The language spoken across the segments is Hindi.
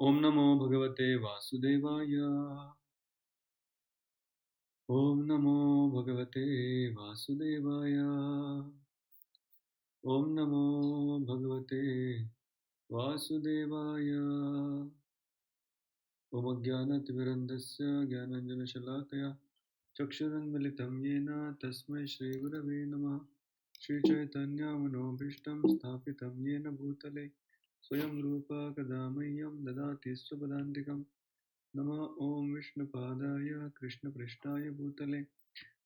ओम नमो भगवते वासुदेवाय। ओम नमो भगवते वासुदेवाय। ओम नमो भगवते वासुदेवाय। ओम अज्ञानतिमिरन्धस्य ज्ञानाञ्जनशलाकया चक्षुरुन्मिलितं येन तस्मै श्रीगुरवे नमः। श्रीचैतन्यमनोभीष्टं स्थापितं येन भूतले स्वयं रूपा कदा मह्यं ददाति स्वपदान्तिकम्। नमः ॐ विष्णुपादाय कृष्णपृष्ठाय भूतले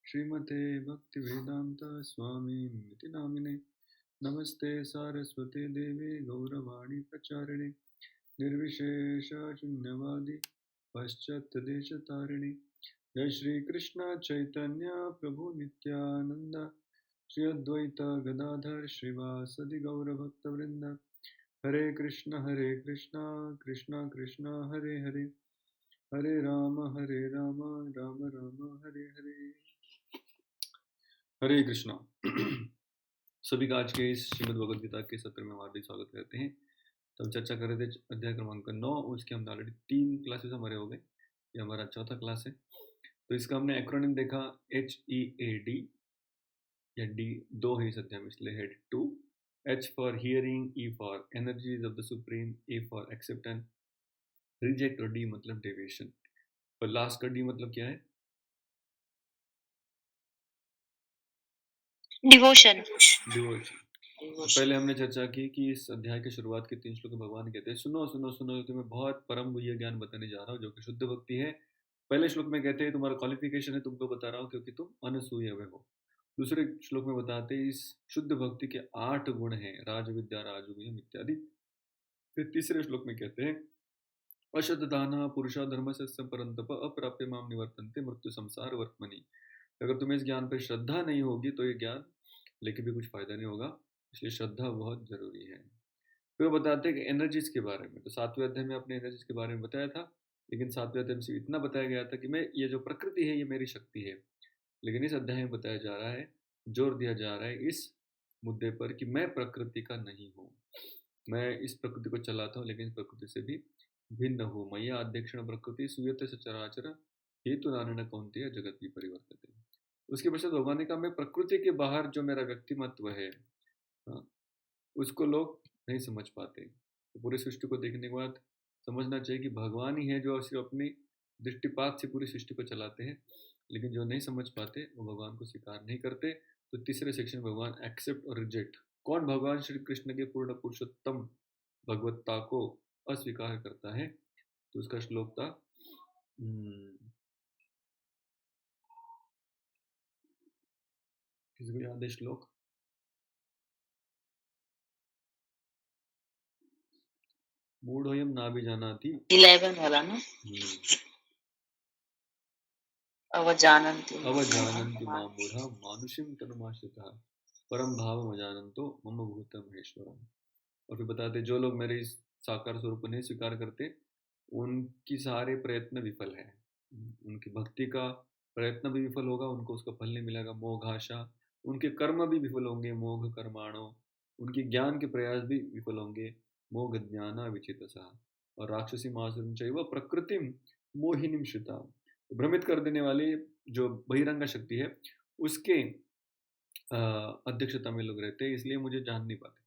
श्रीमते भक्तिवेदान्त स्वामिनिति नामिने। नमस्ते सारस्वते देवे गौरवाणी प्रचारिणे निर्विशेष शून्यवादी पश्चात्देशतारिणे। जय श्री कृष्ण चैतन्य प्रभु नित्यानंद श्री अद्वैत गदाधर श्रीवासदि गौरभक्तवृंद। हरे कृष्ण कृष्ण कृष्ण हरे हरे, हरे राम राम राम हरे हरे। हरे कृष्णा। सभी का आज के इस श्रीमद् भगवद गीता के सत्र में हार्दिक स्वागत करते हैं। तो हम चर्चा कर रहे थे अध्याय क्रमांक 9, उसके हमने ऑलरेडी 3 क्लासेस हमारे हो गए। ये हमारा चौथा क्लास है। तो इसका हमने एक्रोनिम देखा HEAD या D, 2 है इस अध्याय में, इसलिए head 2। H for hearing, E for energies of the supreme, A for acceptance, reject और D मतलब डेविएशन। और लास्ट का D मतलब क्या है? डिवोशन। डिवोशन। तो पहले हमने चर्चा की कि इस अध्याय के शुरुआत के 3 श्लोक भगवान कहते हैं सुनो सुनो सुनो, तुम्हें बहुत परम गुह्य ज्ञान बताने जा रहा हूँ जो कि शुद्ध भक्ति है। पहले श्लोक में कहते हैं तुम्हारा क्वालिफिकेशन है, तुमको बता रहा हूँ क्योंकि तुम अनसूय हो। दूसरे श्लोक में बताते हैं इस शुद्ध भक्ति के 8 गुण हैं, राज विद्या राजगुह्यम इत्यादि। फिर तीसरे श्लोक में कहते हैं अशुद्धदान पुरुषा धर्म से परंतप अप्राप्य माम निवर्तन्ते मृत्यु संसार वर्तमनि। अगर तुम्हें इस ज्ञान पर श्रद्धा नहीं होगी तो ये ज्ञान लेके भी कुछ फायदा नहीं होगा, इसलिए श्रद्धा बहुत जरूरी है। फिर वो बताते हैं कि एनर्जीज के बारे में। तो 7वें अध्याय में अपने एनर्जीज के बारे में बताया था, लेकिन 7वें अध्याय में इतना बताया गया था कि मैं ये जो प्रकृति है ये मेरी शक्ति है। लेकिन इस अध्याय में बताया जा रहा है, जोर दिया जा रहा है इस मुद्दे पर कि मैं प्रकृति का नहीं हूँ। मैं इस प्रकृति को चलाता हूँ लेकिन इस प्रकृति से भी भिन्न हूँ। मय्या अध्यक्षण प्रकृति सूयते सचराचर हेतु नारायण कौन्तेय जगत भी परिवर्तते। उसके पश्चात भगवान ने कहा मैं प्रकृति के बाहर जो मेरा व्यक्तिमत्व है, हाँ, उसको लोग नहीं समझ पाते। तो पूरी सृष्टि को देखने के बाद समझना चाहिए कि भगवान ही है जो सिर्फ अपनी दृष्टिपात से पूरी सृष्टि को चलाते हैं, लेकिन जो नहीं समझ पाते वो भगवान को स्वीकार नहीं करते। तो तीसरे सेक्शन में भगवान एक्सेप्ट और रिजेक्ट, कौन भगवान श्री कृष्ण के पूर्ण पुरुषोत्तम भगवत्ता को अस्वीकार करता है। तो उसका श्लोक था किसी को याद है श्लोक? मूढ़ोयम ना भी जानाति 11 वाला ना, अवजानन्ति मां मूढ़ा मानुषिम तनुमाश्रितः परम भाव अजानन्तो मम भूत महेश्वरम। और फिर बताते जो लोग मेरे इस साकार स्वरूप को नहीं स्वीकार करते उनकी सारे प्रयत्न विफल है। उनकी भक्ति का प्रयत्न भी विफल होगा, उनको उसका फल नहीं मिलेगा। मोघाशा, उनके कर्म भी विफल होंगे। मोघ कर्माणो, उनके ज्ञान के प्रयास भी विफल होंगे। मोघ ज्ञान विचितसा। और राक्षसी मासुरम चैव प्रकृतिम मोहिनीम श्रिता, भ्रमित कर देने वाली जो बहिरंग शक्ति है उसके अध्यक्षता में लोग रहते हैं, इसलिए मुझे जान नहीं पाते।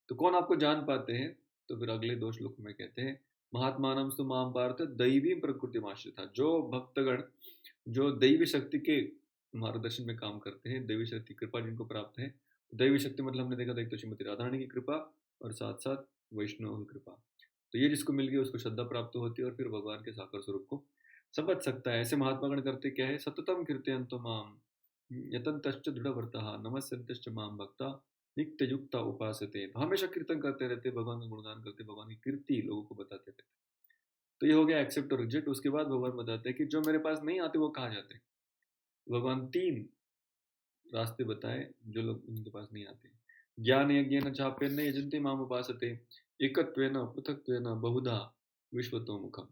तो कौन आपको जान पाते हैं? तो फिर अगले 2 श्लोक में कहते हैं महात्मानम स्तु माम पार्थ दैवी प्रकृति आश्रिता। जो भक्तगण जो दैवी शक्ति के मार्गदर्शन में काम करते हैं, दैवी शक्ति कृपा जिनको प्राप्त है। दैवी शक्ति मतलब हमने देखा था एक तो श्रीमती राधा रानी की कृपा और साथ साथ वैष्णव की कृपा। तो ये जिसको मिल गई उसको श्रद्धा प्राप्त होती है और फिर भगवान के साकार स्वरूप को समझ सकता है। ऐसे महात्मागण करते क्या है, सततम कीर्तयन्तो माम यतन्तश्च दृढ़व्रतः नमस्यन्तश्च माम भक्ता नित्य युक्ता उपासते। तो हमेशा कीर्तन करते रहते, भगवान का गुणगान करते, भगवान की कीर्ति लोगों को बताते रहते। तो ये हो गया एक्सेप्ट और रिजेक्ट। उसके बाद भगवान बताते हैं कि जो मेरे पास नहीं आते वो कहाँ जाते। भगवान 3 रास्ते बताए जो लोग उनके पास नहीं आते। ज्ञान यज्ञेन चाप्येन यजन्ते माम उपासते एकत्वेन पृथक्त्वेन बहुधा विश्वतो मुखम।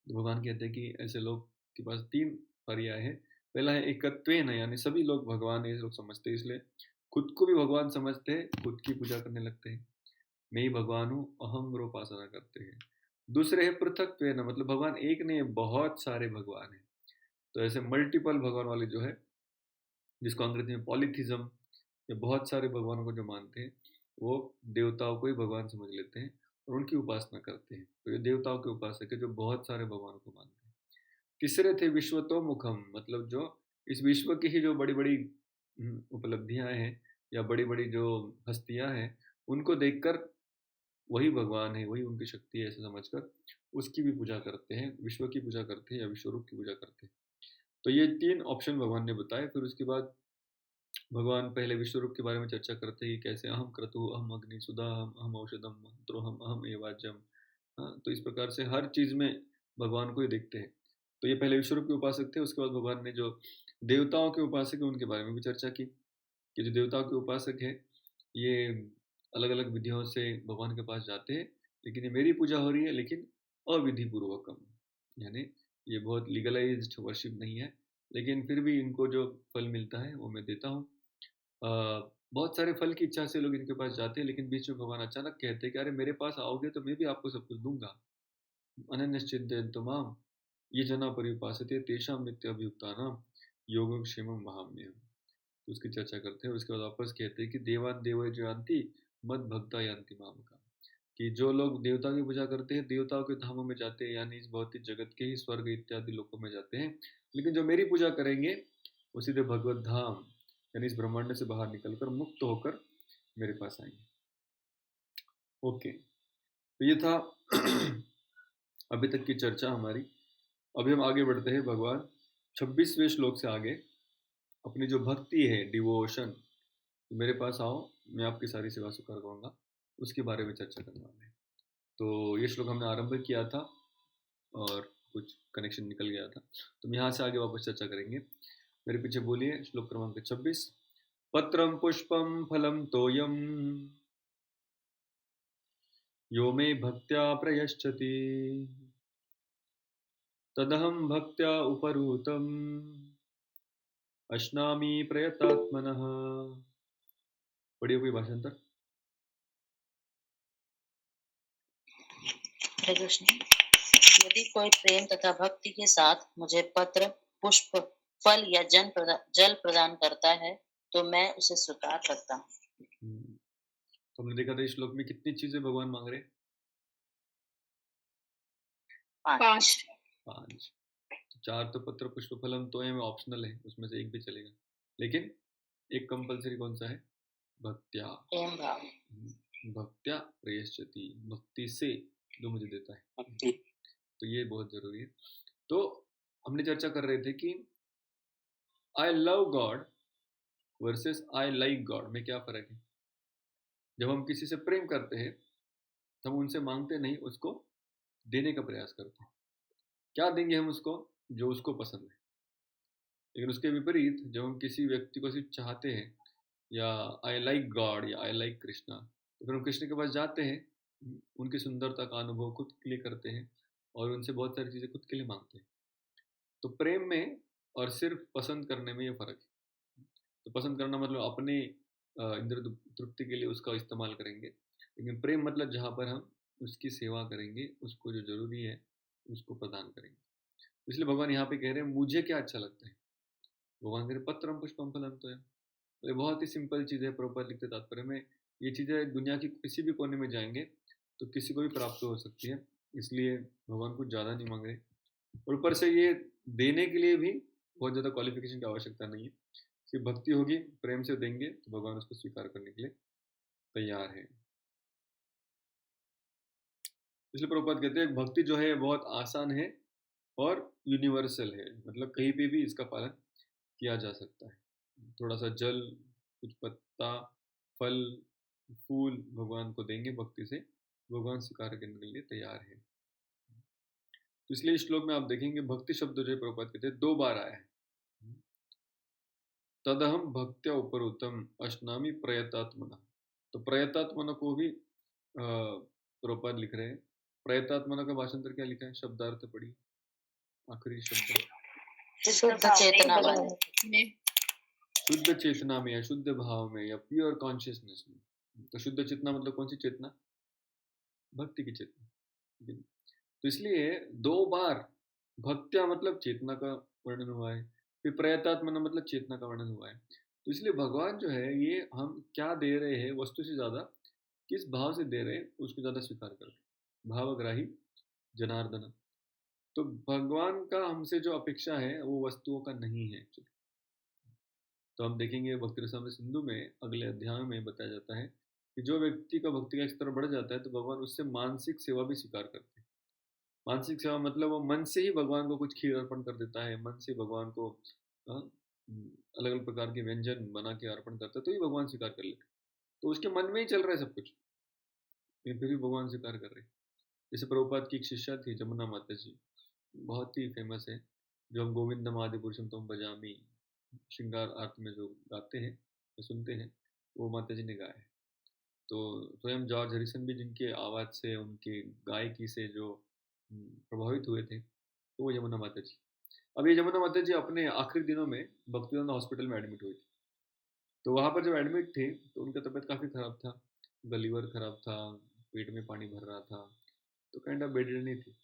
भगवान कहते हैं कि ऐसे लोग के पास 3 पर्याय है। पहला है एकत्वेन, यानी सभी लोग भगवान ये लोग समझते हैं, इसलिए खुद को भी भगवान समझते हैं, खुद की पूजा करने लगते हैं। मैं ही भगवान हूँ, अहम उपासना करते हैं। दूसरे है पृथक्त्वेन, मतलब भगवान एक नहीं है, बहुत सारे भगवान हैं। तो ऐसे मल्टीपल भगवान वाले जो है, जिसको अंग्रेजी में पॉलीथिज्म, या बहुत सारे भगवानों को जो मानते हैं, वो देवताओं को ही भगवान समझ लेते हैं और उनकी उपासना करते हैं। तो ये देवताओं के उपासक है जो बहुत सारे भगवानों को मानते हैं। तीसरे थे विश्वतोमुखम, मतलब जो इस विश्व की ही जो बड़ी बड़ी उपलब्धियां हैं या बड़ी बड़ी जो हस्तियां हैं, उनको देखकर वही भगवान है, वही उनकी शक्ति है, ऐसा समझकर उसकी भी पूजा करते हैं, विश्व की पूजा करते हैं या विश्वरूप की पूजा करते हैं। तो ये तीन ऑप्शन भगवान ने बताए। फिर उसके बाद भगवान पहले विश्वरूप के बारे में चर्चा करते हैं कि कैसे अहम क्रतु, अहम अग्नि सुधा, अहम औषधम मंत्रोहम, अहम एवाजम। हाँ, तो इस प्रकार से हर चीज में भगवान को ही देखते हैं। तो ये पहले विश्वरूप के उपासक थे। उसके बाद भगवान ने जो देवताओं के उपासक है उनके बारे में भी चर्चा की, कि जो देवताओं के उपासक है ये अलग अलग विधियों से भगवान के पास जाते हैं, लेकिन ये मेरी पूजा हो रही है लेकिन अविधि पूर्वकम, यानी ये बहुत लीगलाइज्ड वर्शिप नहीं है, लेकिन फिर भी इनको जो फल मिलता है वो मैं देता हूँ। बहुत सारे फल की इच्छा से लोग इनके पास जाते हैं, लेकिन बीच में भगवान अचानक कहते हैं कि अरे मेरे पास आओगे तो मैं भी आपको सब कुछ दूंगा। अनन्यश्चिन्तयन्तु माम ये जना पर्युपासते तेषां नित्याभियुक्तानां योगक्षेमं वहाम्यहम्। तो उसकी चर्चा करते हैं और उसके बाद वापस कहते हैं कि देवान देव जानती मद भक्ता यान्ति माम का, कि जो लोग देवता की पूजा करते हैं देवताओं के धामों में जाते हैं, यानी इस भौतिक जगत के ही स्वर्ग इत्यादि लोकों में जाते हैं, लेकिन जो मेरी पूजा करेंगे वो सीधे भगवत धाम, यानी इस ब्रह्मांड से बाहर निकलकर मुक्त होकर मेरे पास आएंगे। ओके, तो ये था अभी तक की चर्चा हमारी। अभी हम आगे बढ़ते हैं भगवान 26वें श्लोक से आगे। अपनी जो भक्ति है, डिवोशन, मेरे पास आओ मैं आपकी सारी सेवा स्वीकार करूंगा, उसके बारे में चर्चा करने वाले हैं। तो ये श्लोक हमने आरंभ किया था और कुछ कनेक्शन निकल गया था, तो हम यहाँ से आगे वापस चर्चा करेंगे। मेरे पीछे बोलिए श्लोक क्रमांक 26। पत्रम पुष्पम फलम तोयम यो मे भक्त्या प्रयश्चति तदहं भक्त्या उपरूतम् अश्नामि प्रयतात्मनः। पढ़िए कोई भाषांतर। हरे कृष्ण। यदि कोई प्रेम तथा भक्ति के साथ मुझे पत्र, पुष्प, फल या जल प्रदान करता है तो मैं उसे स्वीकार करता हूँ। तो हमने देखा था इस श्लोक में कितनी चीजें भगवान मांग रहे? 5। तो 4 तो पत्र पुष्प फलम तो में ऑप्शनल है, उसमें से एक भी चलेगा, लेकिन एक कंपलसरी कौन सा है? भक्त्या। प्रेम भाव। भक्त्या प्रयश्चति, भक्ति से जो मुझे देता है, तो ये बहुत जरूरी है। तो हमने चर्चा कर रहे थे कि I love God versus I like God में क्या फर्क है। जब हम किसी से प्रेम करते हैं तो हम उनसे मांगते नहीं, उसको देने का प्रयास करते हैं। क्या देंगे हम उसको? जो उसको पसंद है। लेकिन उसके विपरीत जब हम किसी व्यक्ति को सिर्फ चाहते हैं, या आई लाइक गॉड या आई लाइक कृष्णा, तो फिर हम कृष्ण के पास जाते हैं, उनकी सुंदरता का अनुभव खुद के लिए करते हैं और उनसे बहुत सारी चीज़ें खुद के लिए मांगते हैं। तो प्रेम में और सिर्फ पसंद करने में ये फर्क है। तो पसंद करना मतलब अपने इंद्र तृप्ति के लिए उसका इस्तेमाल करेंगे, लेकिन प्रेम मतलब जहाँ पर हम उसकी सेवा करेंगे, उसको जो जरूरी है उसको प्रदान करेंगे। इसलिए भगवान यहाँ पे कह रहे हैं मुझे क्या अच्छा लगता है। भगवान कह रहे पत्रम पुष्पम फलम तो है। तो ये बहुत ही सिंपल चीज़ है। प्रभुपाद लिखते तात्पर्य में ये चीज़ें दुनिया की किसी भी कोने में जाएंगे तो किसी को भी प्राप्त हो सकती है, इसलिए भगवान कुछ ज़्यादा नहीं मांग रहे। और ऊपर से ये देने के लिए भी बहुत ज़्यादा क्वालिफिकेशन की आवश्यकता नहीं है। सिर्फ भक्ति होगी, प्रेम से देंगे तो भगवान उसको स्वीकार करने के लिए तैयार है। इसलिए प्रभुपाद कहते हैं भक्ति जो है बहुत आसान है और यूनिवर्सल है, मतलब कहीं पे भी इसका पालन किया जा सकता है। थोड़ा सा जल, कुछ पत्ता, फल, फूल भगवान को देंगे भक्ति से, भगवान स्वीकार करने के लिए तैयार है। तो इसलिए इस श्लोक में आप देखेंगे भक्ति शब्द जो है प्रभुपाद कहते हैं 2 बार आया है। तदहम भक्त्या उपरुतम अश्नामी प्रयतात्मना। तो प्रयतात्मना को भी प्रभुपाद लिख रहे हैं। प्रयतात्मना का भाषांतर क्या लिखा है? शब्दार्थ पढ़िए, आखिरी शब्द। शुद्ध चेतना वाले, शुद्ध चेतना में या शुद्ध भाव में या प्योर कॉन्शियसनेस में। तो शुद्ध चेतना मतलब कौन सी चेतना? भक्ति की चेतना। तो इसलिए 2 बार भक्त्या मतलब चेतना का वर्णन हुआ है, फिर प्रयतात्मना मतलब चेतना का वर्णन हुआ है। तो इसलिए भगवान जो है ये हम क्या दे रहे हैं वस्तु से ज़्यादा किस भाव से दे रहे हैं उसको ज़्यादा स्वीकार करते हैं। भावग्राही जनार्दन। तो भगवान का हमसे जो अपेक्षा है वो वस्तुओं का नहीं है एक्चुअली। तो हम देखेंगे भक्ति रसामृत सिंधु में अगले अध्याय में बताया जाता है कि जो व्यक्ति का भक्ति का स्तर बढ़ जाता है तो भगवान उससे मानसिक सेवा भी स्वीकार करते हैं। मानसिक सेवा मतलब वो मन से ही भगवान को कुछ खीर अर्पण कर देता है, मन से भगवान को अलग अलग प्रकार के व्यंजन बना के अर्पण करता है तो ही भगवान स्वीकार कर लेते। तो उसके मन में ही चल रहा है सब कुछ, लेकिन फिर भी भगवान स्वीकार कर रहे हैं। जैसे प्रभुपाद की एक शिष्या थी जमुना माता जी, बहुत ही फेमस है, जो हम गोविंदम आदि पुरुषम तुम बजामी श्रृंगार आरती में जो गाते हैं सुनते हैं, वो माता जी ने गाया है। तो स्वयं जॉर्ज हरिसन भी जिनके आवाज़ से उनके गायकी से जो प्रभावित हुए थे, तो वो यमुना माता जी। अब ये यमुना माता जी अपने आखिरी दिनों में भक्तिवेदांत हॉस्पिटल में एडमिट हुई थी। तो वहाँ पर जब एडमिट थे तो उनका तबीयत काफ़ी ख़राब था, उनका लीवर ख़राब था, पेट में पानी भर रहा था, तो काइंड ऑफ बेड रिडन ही थी।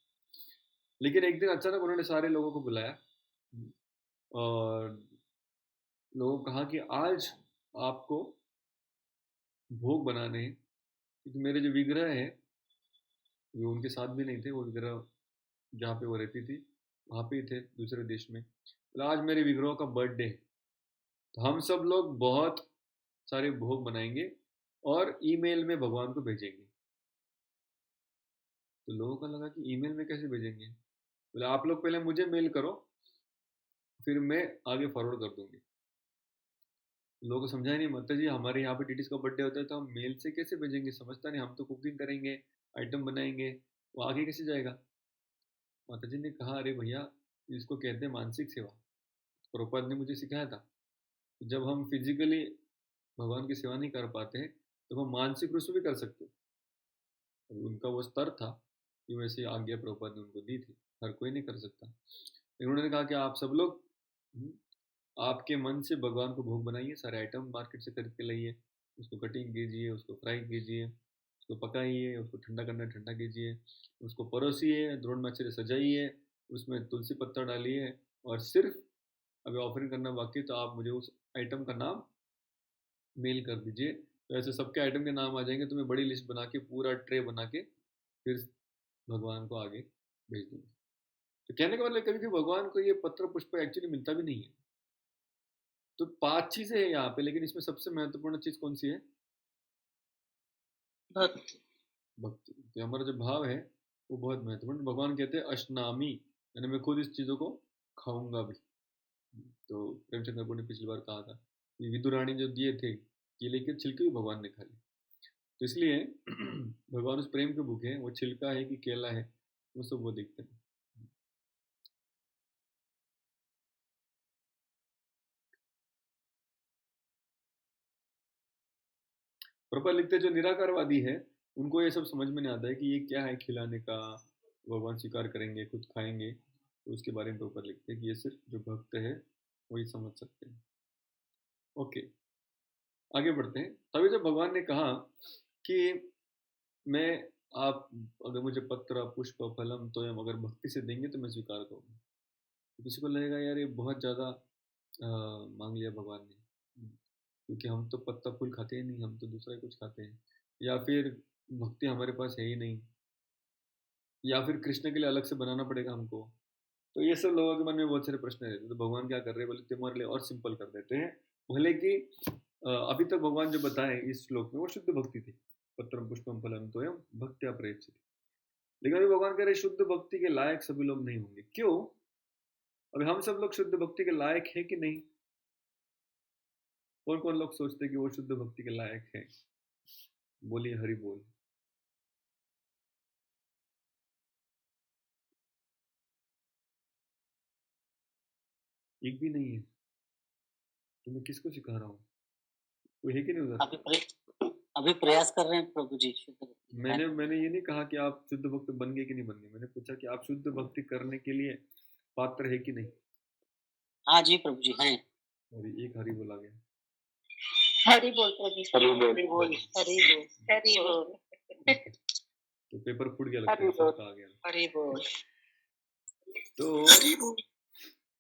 लेकिन एक दिन अचानक उन्होंने सारे लोगों को बुलाया और लोगों को कहा कि आज आपको भोग बनाने हैं, क्योंकि मेरे जो विग्रह है वो उनके साथ भी नहीं थे, वो विग्रह जहाँ पे वो रहती थी वहाँ पे ही थे दूसरे देश में। तो आज मेरे विग्रहों का बर्थडे है, तो हम सब लोग बहुत सारे भोग बनाएंगे और ईमेल में भगवान को भेजेंगे। तो लोगों को लगा कि ईमेल में कैसे भेजेंगे, बोले आप लोग पहले मुझे मेल करो फिर मैं आगे फॉरवर्ड कर दूंगी। लोगों को समझा ही नहीं, माता जी हमारे यहाँ पे टीटीज का बर्थडे होता है तो हम मेल से कैसे भेजेंगे, समझता नहीं, हम तो कुकिंग करेंगे, आइटम बनाएंगे, वो आगे कैसे जाएगा। माता जी ने कहा अरे भैया इसको कहते हैं मानसिक सेवा, प्रभुपाद ने मुझे सिखाया था। जब हम फिजिकली भगवान की सेवा नहीं कर पाते तो हम मानसिक रूप से भी कर सकते। उनका वो स्तर था कि वैसे आज्ञा प्रभुपाद ने उनको दी थी, हर कोई नहीं कर सकता। लेकिन उन्होंने कहा कि आप सब लोग आपके मन से भगवान को भोग बनाइए, सारे आइटम मार्केट से खरीद के लाइए, उसको कटिंग कीजिए, उसको फ्राई कीजिए, उसको पकाइए, उसको ठंडा करना ठंडा कीजिए, उसको परोसिए, द्रोण में अच्छे से सजाइए, उसमें तुलसी पत्ता डालिए और सिर्फ अभी ऑफरिंग करना बाकी है तो आप मुझे उस आइटम का नाम मेल कर दीजिए। तो ऐसे सबके आइटम के नाम आ जाएंगे, तो मैं बड़ी लिस्ट बना के पूरा ट्रे बना के फिर भगवान को आगे भेज दूंगा। तो कहने का मतलब कभी कभी भगवान को ये पत्र पुष्प एक्चुअली मिलता भी नहीं है। तो 5 चीजें हैं यहाँ पे, लेकिन इसमें सबसे महत्वपूर्ण चीज कौन सी है? भक्ति। भक्ति। तो हमारा जो भाव है वो बहुत महत्वपूर्ण। भगवान कहते हैं अश्नामी, यानी मैं खुद इस चीजों को खाऊंगा भी। तो प्रेमचंद कपूर ने पिछली बार कहा था कि विदुरानी जो दिए थे केले के छिलके भी भगवान ने खा लिए। तो इसलिए भगवान उस प्रेम के भूखे हैं, वो छिलका है कि केला है वो सब वो देखते हैं। प्रभुपाद लिखते हैं जो निराकारवादी है उनको ये सब समझ में नहीं आता है कि ये क्या है खिलाने का, भगवान स्वीकार करेंगे खुद खाएंगे, तो उसके बारे में प्रभुपाद लिखते हैं कि ये सिर्फ जो भक्त है वही समझ सकते हैं। ओके, आगे बढ़ते हैं। तभी जब भगवान ने कहा कि मैं आप अगर मुझे पत्र पुष्प फलम तो अगर भक्ति से देंगे तो मैं स्वीकार करूँगा। तो किसी को लगेगा यार ये बहुत ज़्यादा मांग लिया भगवान ने, क्योंकि हम तो पत्ता फूल खाते ही नहीं, हम तो दूसरा ही कुछ खाते हैं, या फिर भक्ति हमारे पास है ही नहीं, या फिर कृष्ण के लिए अलग से बनाना पड़ेगा हमको। तो ये सब लोगों के मन में बहुत सारे प्रश्न रहते हैं। तो भगवान क्या कर रहे हैं, बोले तुम्हारे लिए और सिंपल कर देते हैं। भले कि अभी तक भगवान जो बताए इस श्लोक में वो शुद्ध भक्ति थी, पत्रम पुष्पम फलम तोयम भक्त्या प्रयच्छति। लेकिन अभी भगवान कह रहे शुद्ध भक्ति के लायक सभी लोग नहीं होंगे। क्यों? अभी हम सब लोग शुद्ध भक्ति के लायक है कि नहीं? कौन कौन लोग सोचते हैं कि वो शुद्ध भक्ति के लायक है? बोलिए हरि बोल। एक भी नहीं है। तो मैं किसको सिखा रहा हूँ? कोई है कि नहीं उधर? अभी प्रयास कर रहे हैं प्रभु जी शुद्ध भक्ति। मैंने ये नहीं कहा कि आप शुद्ध भक्त बन गए कि नहीं बन गए, मैंने पूछा कि आप शुद्ध भक्ति करने के लिए पात्र है कि नहीं। हाँ जी प्रभु जी हैं। और एक हरि बोल आ गया। हरि बोल प्रभु, हरि बोल, हरि बोल, हरि बोल। तो पेपर फूट गया लगता हरि है, बोल, सबका आ गया। हरि बोल। तो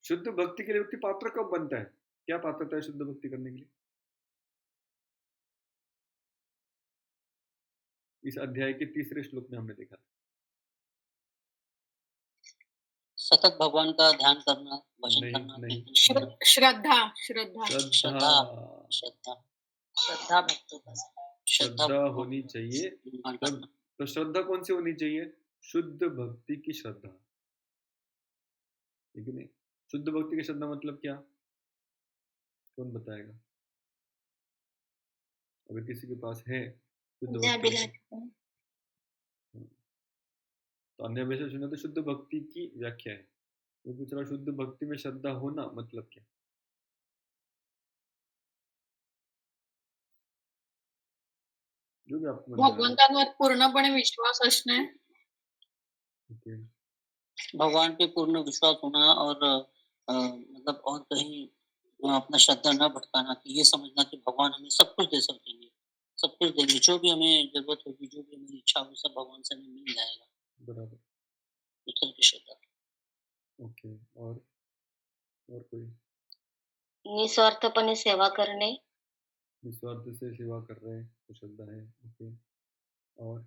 शुद्ध भक्ति के लिए व्यक्ति पात्र कब बनता है? क्या पात्रता है शुद्ध भक्ति करने के लिए? इस अध्याय के तीसरे श्लोक में हमने देखा था। सतत भगवान का ध्यान करना, भजन नहीं, करना, नहीं, कीर्तन करना। श्रद्धा श्रद्धा श्रद्धा, श्रद्धा, श्रद्धा भक्तों का श्रद्धा होनी चाहिए। भगवान तब करना। तो श्रद्धा कौन सी होनी चाहिए? शुद्ध भक्ति की श्रद्धा, ठीक है नहीं? शुद्ध भक्ति की श्रद्धा मतलब क्या? कौन बताएगा? अगर किसी के पास है शुद्ध भक्ति की श्रद्धा, तो अन्य वैसे सुना तो शुद्ध भक्ति की व्याख्या है। ये पूछ रहा शुद्ध भक्ति में श्रद्धा होना मतलब क्या? जो भी आपको मन में आए। भगवंतांवर पूर्णपणे विश्वास असणे, ओके, भगवान पे पूर्ण विश्वास होना और मतलब और कहीं अपना श्रद्धा न भटकाना, कि ये समझना कि भगवान हमें सब कुछ दे सकेंगे, सब कुछ देंगे, जो भी हमें जरूरत होगी, जो भी हमें इच्छा होगी, सब भगवान से हमें मिल जाएगा। बराबर, विठल की श्रद्धा। ओके। और कोई? निस्वार्थपणे सेवा करणे, निस्वार्थ से सेवा कर रहे हैं तो श्रद्धा है। ओके, और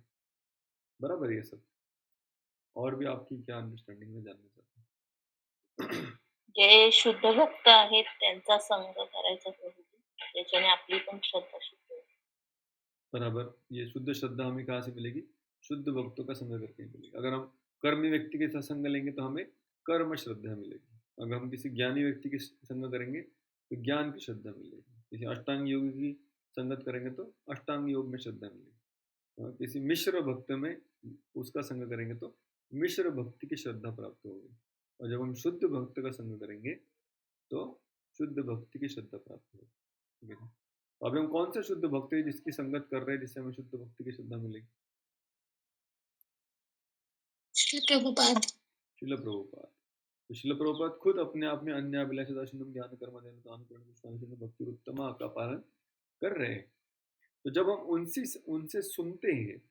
बराबर ये सब। और भी आपकी क्या अंडरस्टँडिंग में जानना चाहते हैं? जे शुद्ध भक्त आहेत त्यांचा संग करायचा प्रभू, त्याच्याने आपली पण श्रद्धा शुद्ध होते. बराबर, ये शुद्ध श्रद्धा हमें कहाँ से मिलेगी? शुद्ध भक्तों का संग करके मिलेगी। अगर हम कर्मी व्यक्ति के साथ संग लेंगे तो हमें कर्म श्रद्धा मिलेगी। अगर हम किसी ज्ञानी व्यक्ति की संग करेंगे तो ज्ञान की श्रद्धा मिलेगी। किसी अष्टांग योगी की संगत करेंगे तो अष्टांग योग में श्रद्धा मिलेगी। और किसी मिश्र भक्त में उसका संग करेंगे तो मिश्र भक्ति की श्रद्धा प्राप्त होगी। और जब हम शुद्ध भक्त का संग करेंगे तो शुद्ध भक्ति की श्रद्धा प्राप्त होगी, ठीक है ना? अभी हम कौन से शुद्ध भक्त है जिसकी संगत कर रहे हैं जिससे हमें शुद्ध भक्ति की श्रद्धा मिलेगी? श्री प्रभुपाद। शिल प्रभुपाद। तो शिल प्रभुपाद खुद अपने आप में अन्य अभिलाषिताशुनम ज्ञान कर्म अनुकरण भक्ति उत्तमा का पालन कर रहे हैं। तो जब हम उनसे सुनते हैं,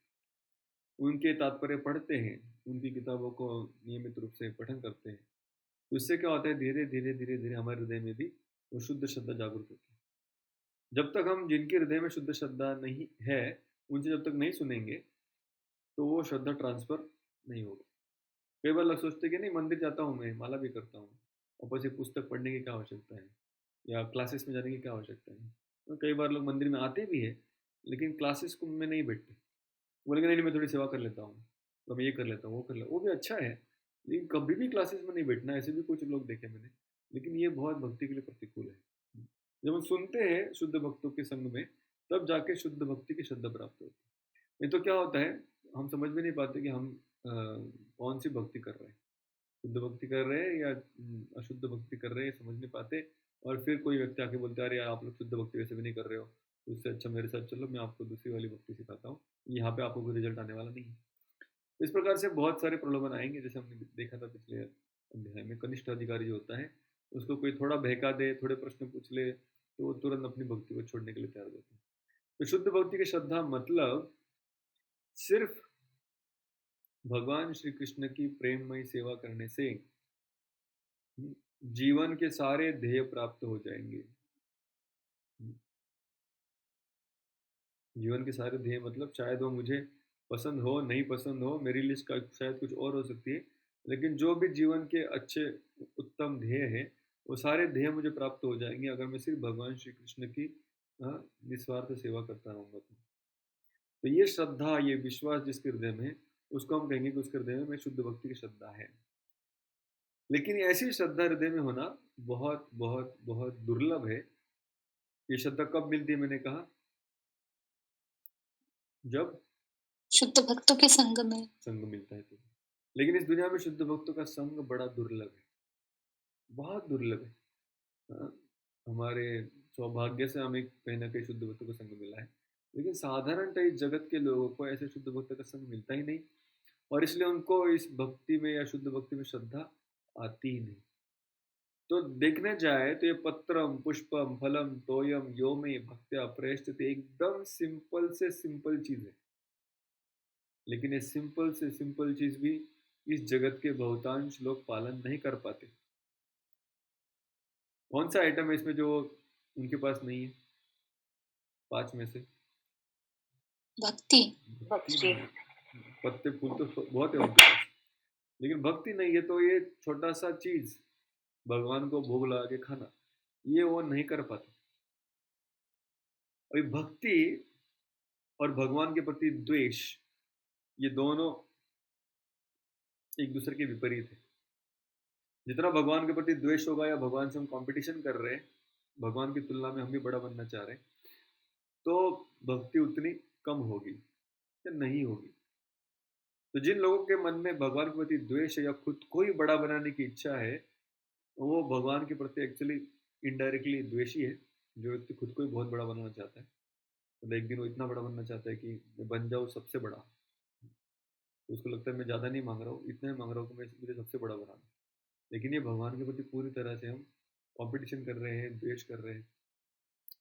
उनके तात्पर्य पढ़ते हैं, उनकी किताबों को नियमित रूप से पठन करते हैं, तो इससे क्या होता है? धीरे धीरे धीरे धीरे हमारे हृदय में भी वो शुद्ध श्रद्धा जागरूक होती है। जब तक हम जिनके हृदय में शुद्ध श्रद्धा नहीं है उनसे जब तक नहीं सुनेंगे तो वो श्रद्धा ट्रांसफर नहीं होगा। कई बार लोग सोचते कि नहीं मंदिर जाता हूँ, मैं माला भी करता हूँ, ऊपर से पुस्तक पढ़ने की क्या आवश्यकता है या क्लासेस में जाने की क्या आवश्यकता है। तो कई बार लोग मंदिर में आते भी है लेकिन क्लासेस को में नहीं बैठते। बोलेंगे नहीं मैं थोड़ी सेवा कर लेता हूँ, तो मैं ये कर लेता हूँ, वो कर लेता हूँ, वो भी अच्छा है, लेकिन कभी भी क्लासेस में नहीं बैठना। ऐसे भी कुछ लोग देखे मैंने, लेकिन ये बहुत भक्ति के लिए प्रतिकूल है। जब हम सुनते हैं शुद्ध भक्तों के संग में तब जाके शुद्ध भक्ति की श्रद्धा प्राप्त होती है। नहीं तो क्या होता है, हम समझ भी नहीं पाते कि हम कौन सी भक्ति कर रहे हैं, शुद्ध भक्ति कर रहे हैं या अशुद्ध भक्ति कर रहे हैं, समझ नहीं पाते। और फिर कोई व्यक्ति आके बोलते हैं अरे यार आप लोग शुद्ध भक्ति वैसे भी नहीं कर रहे हो, तो उससे अच्छा मेरे साथ चलो, मैं आपको दूसरी वाली भक्ति सिखाता हूँ, यहाँ पे आपको कोई रिजल्ट आने वाला नहीं है। इस प्रकार से बहुत सारे प्रलोभन आएंगे। जैसे हमने देखा था पिछले अध्याय में, कनिष्ठ अधिकारी जो होता है उसको कोई थोड़ा बहका दे, थोड़े प्रश्न पूछ ले तो वो तुरंत अपनी भक्ति को छोड़ने के लिए तैयार होता है। तो शुद्ध भक्ति की श्रद्धा मतलब सिर्फ भगवान श्री कृष्ण की प्रेममयी सेवा करने से जीवन के सारे ध्येय प्राप्त हो जाएंगे। जीवन के सारे ध्येय मतलब शायद वो मुझे पसंद हो, नहीं पसंद हो, मेरी लिस्ट का शायद कुछ और हो सकती है, लेकिन जो भी जीवन के अच्छे उत्तम ध्येय है वो सारे ध्येय मुझे प्राप्त हो जाएंगे अगर मैं सिर्फ भगवान श्री कृष्ण की निस्वार्थ सेवा करता रहूँगा। तो ये श्रद्धा, ये विश्वास जिसके हृदय में है उसको हम कहेंगे कि उसके हृदय में शुद्ध भक्ति की श्रद्धा है। लेकिन ऐसी श्रद्धा हृदय में होना बहुत बहुत बहुत दुर्लभ है। ये श्रद्धा कब मिलती है? मैंने कहा जब शुद्ध भक्तों के संग में संग मिलता है तो। लेकिन इस दुनिया में शुद्ध भक्तों का संग बड़ा दुर्लभ है, बहुत दुर्लभ है। हाँ, हमारे सौभाग्य से हमें कहीं ना कहीं शुद्ध भक्तों का संग मिला है, लेकिन साधारणतः इस जगत के लोगों को ऐसे शुद्ध भक्त का संग मिलता ही नहीं, और इसलिए उनको इस भक्ति में या शुद्ध भक्ति में श्रद्धा आती ही नहीं। तो देखने जाए तो ये पत्रम पुष्पम फलम तोयम यो में भक्त्या प्रयश्चित एकदम सिंपल से सिंपल चीज है, लेकिन ये सिंपल से सिंपल चीज भी इस जगत के बहुतांश लोग पालन नहीं कर पाते। कौन सा आइटम है इसमें जो उनके पास नहीं है? 5 में से भक्ति। भक्ति। पत्ते फूल तो बहुत है उनके पास, लेकिन भक्ति नहीं है। तो ये छोटा सा चीज भगवान को भोग लगा के खाना, ये वो नहीं कर पाते। और भक्ति और भगवान के प्रति द्वेष, ये दोनों एक दूसरे के विपरीत है। जितना भगवान के प्रति द्वेष होगा या भगवान से हम कंपटीशन कर रहे हैं, भगवान की तुलना में हम भी बड़ा बनना चाह रहे हैं, तो भक्ति उतनी कम होगी या नहीं होगी। तो जिन लोगों के मन में भगवान के प्रति द्वेष है या खुद को ही बड़ा बनाने की इच्छा है, वो भगवान के प्रति एक्चुअली इनडायरेक्टली द्वेषी है। जो व्यक्ति खुद को ही बहुत बड़ा बनाना चाहता है, तो एक दिन वो इतना बड़ा बनना चाहता है कि मैं बन जाऊँ सबसे बड़ा, तो उसको लगता है मैं ज़्यादा नहीं मांग रहा हूँ, इतना ही मांग रहा हूँ कि मैं मुझे सबसे बड़ा बनाना। लेकिन ये भगवान के प्रति पूरी तरह से हम कंपटीशन कर रहे हैं, द्वेष कर रहे हैं।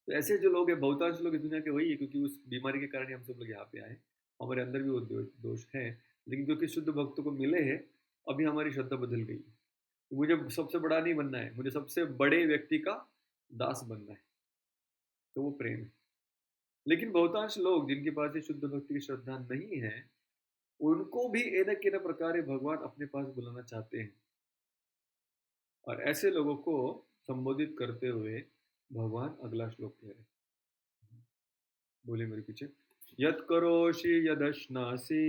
तो ऐसे जो लोग हैं, बहुतांश लोग इस दुनिया के वही है, क्योंकि उस बीमारी के कारण ही हम सब लोग यहाँ पे आए। हमारे अंदर भी वो दोष है, लेकिन क्योंकि शुद्ध भक्तों को मिले हैं, अभी हमारी श्रद्धा बदल गई। तो मुझे सबसे बड़ा नहीं बनना है, मुझे सबसे बड़े व्यक्ति का दास बनना है, तो वो प्रेम है। लेकिन बहुतांश लोग जिनके पास ये शुद्ध भक्ति की श्रद्धा नहीं है, उनको भी एक न प्रकार भगवान अपने पास बुलाना चाहते हैं। और ऐसे लोगों को संबोधित करते हुए भगवान अगला श्लोक कह रहे हैं, बोले मेरे पीछे, यत् करोषि यदश्नासि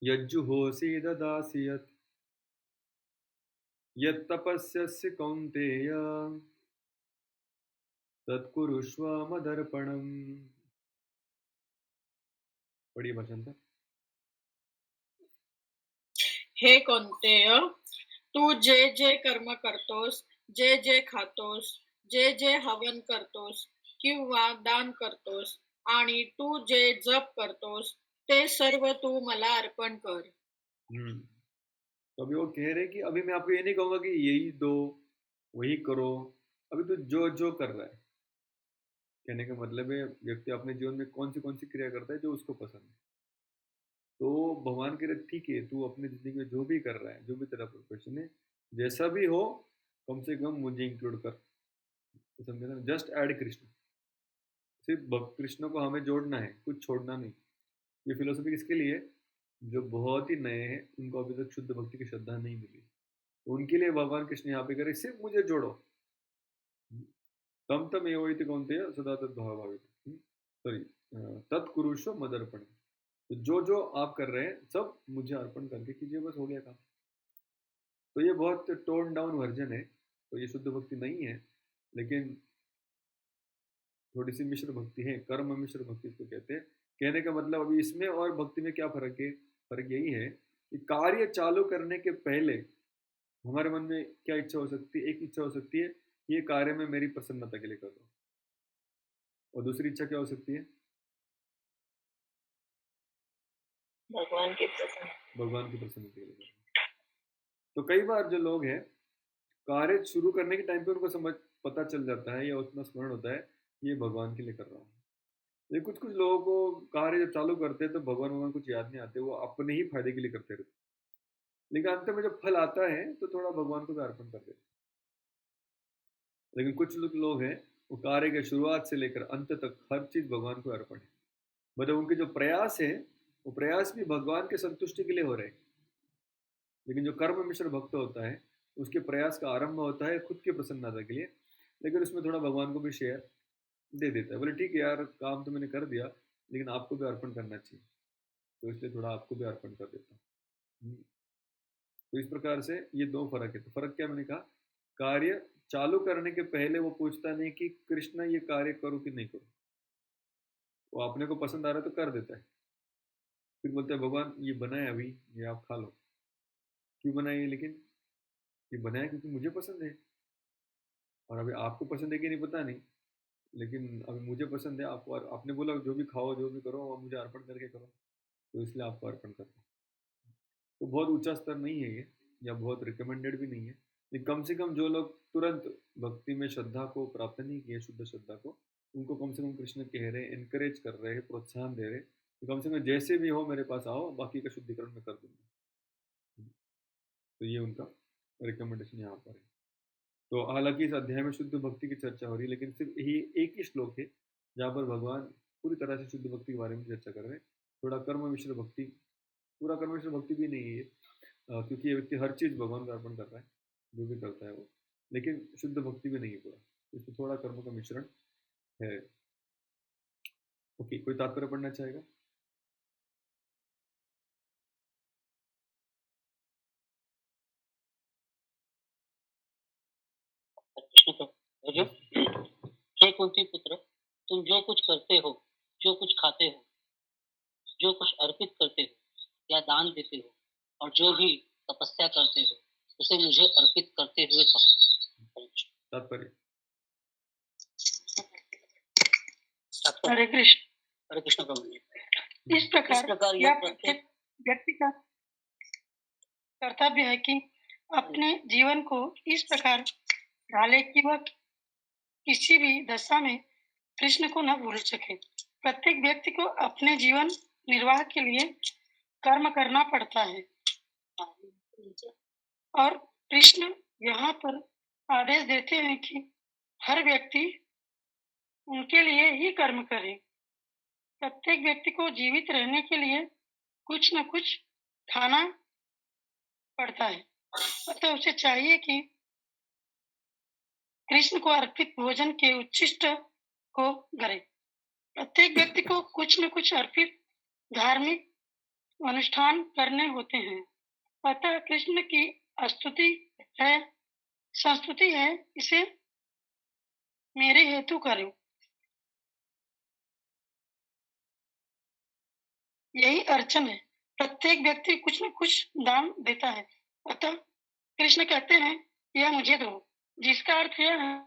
यज्जुहोषि ददासि यत् यत्तपस्यसि कौन्तेय तत्कुरुष्व मदर्पणम्। पढ़िए भाषांतर। हे कौंतेय, तू जे जे कर्म करतोस, जे जे खातोस, जे जे हवन करतोस किंवा दान करतोस आणि तू जे जप करतोस, ते सर्व तू मला अर्पण कर। तो अभी वो कह रहे कि अभी मैं आपको ये नहीं कहूंगा कि यही दो, वही करो। अभी तो जो जो कर रहा है, कहने का मतलब है व्यक्ति अपने जीवन में कौन सी क्रिया करता है जो उसको पसंद है। तो भगवान कह रहे ठीक है, तू अपनी जिंदगी में जो भी कर रहा है, जो भी तेरा प्रोफेशन है, जैसा भी हो, कम से कम मुझे इंक्लूड कर। तो समझे ना, जस्ट ऐड कृष्ण। सिर्फ कृष्ण को हमें जोड़ना है, कुछ छोड़ना नहीं। ये फिलोसफी किसके लिए? जो बहुत ही नए हैं, उनको अभी तक शुद्ध भक्ति की श्रद्धा नहीं मिली, उनके लिए भगवान कृष्ण यहाँ पे करे सिर्फ मुझे जोड़ो। तम तम एवं कौनते सदा तद्भाव भावित, सॉरी, तत्कुरुष्व मदर्पण। तो जो जो आप कर रहे हैं सब मुझे अर्पण करके कीजिए, बस हो गया काम। तो ये बहुत टोन डाउन वर्जन है, तो ये शुद्ध भक्ति नहीं है, लेकिन थोड़ी सी मिश्र भक्ति है, कर्म मिश्र भक्ति इसको कहते हैं। कहने का मतलब अभी इसमें और भक्ति में क्या फर्क है? फर्क यही है कि कार्य चालू करने के पहले हमारे मन में क्या इच्छा हो सकती है? एक इच्छा हो सकती है ये कार्य में मेरी प्रसन्नता के लिए कर रहा हूँ, और दूसरी इच्छा क्या हो सकती है? भगवान की प्रसन्नता। भगवान की प्रसन्नता के लिए कर रहा हूँ। तो कई बार जो लोग हैं, कार्य शुरू करने के टाइम पे उनको समझ पता चल जाता है या उतना स्मरण होता है ये भगवान के लिए कर रहा हूँ। ये कुछ लोगों को कार्य जब चालू करते हैं तो भगवान कुछ याद नहीं आते, वो अपने ही फायदे के लिए करते रहते, लेकिन अंत में जब फल आता है तो थोड़ा भगवान को भी अर्पण कर देते। लेकिन कुछ लोग हैं, वो कार्य के शुरुआत से लेकर अंत तक हर चीज भगवान को अर्पण है। मतलब उनके जो प्रयास है, वो प्रयास भी भगवान के संतुष्टि के लिए हो रहे हैं। लेकिन जो कर्म मिश्र भक्त होता है, उसके प्रयास का आरंभ होता है खुद की प्रसन्नता के लिए, लेकिन उसमें थोड़ा भगवान को भी शेयर दे देता है। बोले ठीक है यार, काम तो मैंने कर दिया, लेकिन आपको भी अर्पण करना चाहिए, तो इसलिए थोड़ा आपको भी अर्पण कर देता हूँ। तो इस प्रकार से ये दो फर्क है। तो फर्क क्या मैंने कहा, कार्य चालू करने के पहले वो पूछता नहीं कि कृष्ण ये कार्य करूँ कि नहीं करूँ, वो अपने को पसंद आ रहा है तो कर देता है। फिर बोलते हैं भगवान ये बनाए अभी, ये आप खा लो। क्यों बनाए? लेकिन ये बनाया क्योंकि मुझे पसंद है, और अभी आपको पसंद है कि नहीं पता नहीं, लेकिन अभी मुझे पसंद है। आपको, आपने बोला जो भी खाओ जो भी करो और मुझे अर्पण करके करो, तो इसलिए आपको अर्पण करता हूँ। तो बहुत ऊंचा स्तर नहीं है ये, या बहुत रिकमेंडेड भी नहीं है, लेकिन कम से कम जो लोग तुरंत भक्ति में श्रद्धा को प्राप्त नहीं किए, शुद्ध श्रद्धा को, उनको कम से कम कृष्ण कह रहे हैं, इनकरेज कर रहे हैं, प्रोत्साहन दे रहे हैं तो कम से कम जैसे भी हो मेरे पास आओ, बाकी का शुद्धिकरण मैं कर दूंगा। तो ये उनका रिकमेंडेशन यहाँ पर है। तो हालांकि इस अध्याय में शुद्ध भक्ति की चर्चा हो रही है, लेकिन सिर्फ यही एक ही श्लोक है जहाँ पर भगवान पूरी तरह से शुद्ध भक्ति के बारे में चर्चा कर रहे हैं। थोड़ा कर्म मिश्र भक्ति, पूरा कर्म मिश्र भक्ति भी नहीं है ये, क्योंकि ये व्यक्ति हर चीज़ भगवान को अर्पण कर रहा है, जो भी करता है वो, लेकिन शुद्ध भक्ति भी नहीं है पूरा, इसमें थोड़ा कर्म का मिश्रण है। ओके, कोई तात्पर्य पढ़ना चाहेगा? कृष्ण को बोलो। हे कुंती पुत्र, तुम जो कुछ करते हो, जो कुछ खाते हो, जो कुछ अर्पित करते हो या दान देते हो, और जो भी तपस्या करते हो, उसे मुझे अर्पित करते हुए करो। तात्पर्य? हरे कृष्ण। हरे कृष्ण प्रभु जी। इस प्रकार यह यह प्रत्येक व्यक्ति का कर्तव्य है कि अपने जीवन को इस प्रकार ढाले कि वह किसी भी दशा में कृष्ण को न भूल सके। प्रत्येक व्यक्ति को अपने जीवन निर्वाह के लिए कर्म करना पड़ता है, और कृष्ण यहाँ पर आदेश देते हैं कि हर व्यक्ति उनके लिए ही कर्म करे। प्रत्येक व्यक्ति को जीवित रहने के लिए कुछ न कुछ खाना पड़ता है, अतः उसे चाहिए कि कृष्ण को अर्पित भोजन के उच्छिष्ट को करे। प्रत्येक व्यक्ति को कुछ न कुछ अर्पित धार्मिक अनुष्ठान करने होते हैं, अतः कृष्ण की स्तुति है, संस्तुति है, इसे मेरे हेतु करो। यही अर्चन है। प्रत्येक व्यक्ति कुछ न कुछ दान देता है, अतः कृष्ण कहते हैं यह मुझे दो, जिसका अर्थ यह है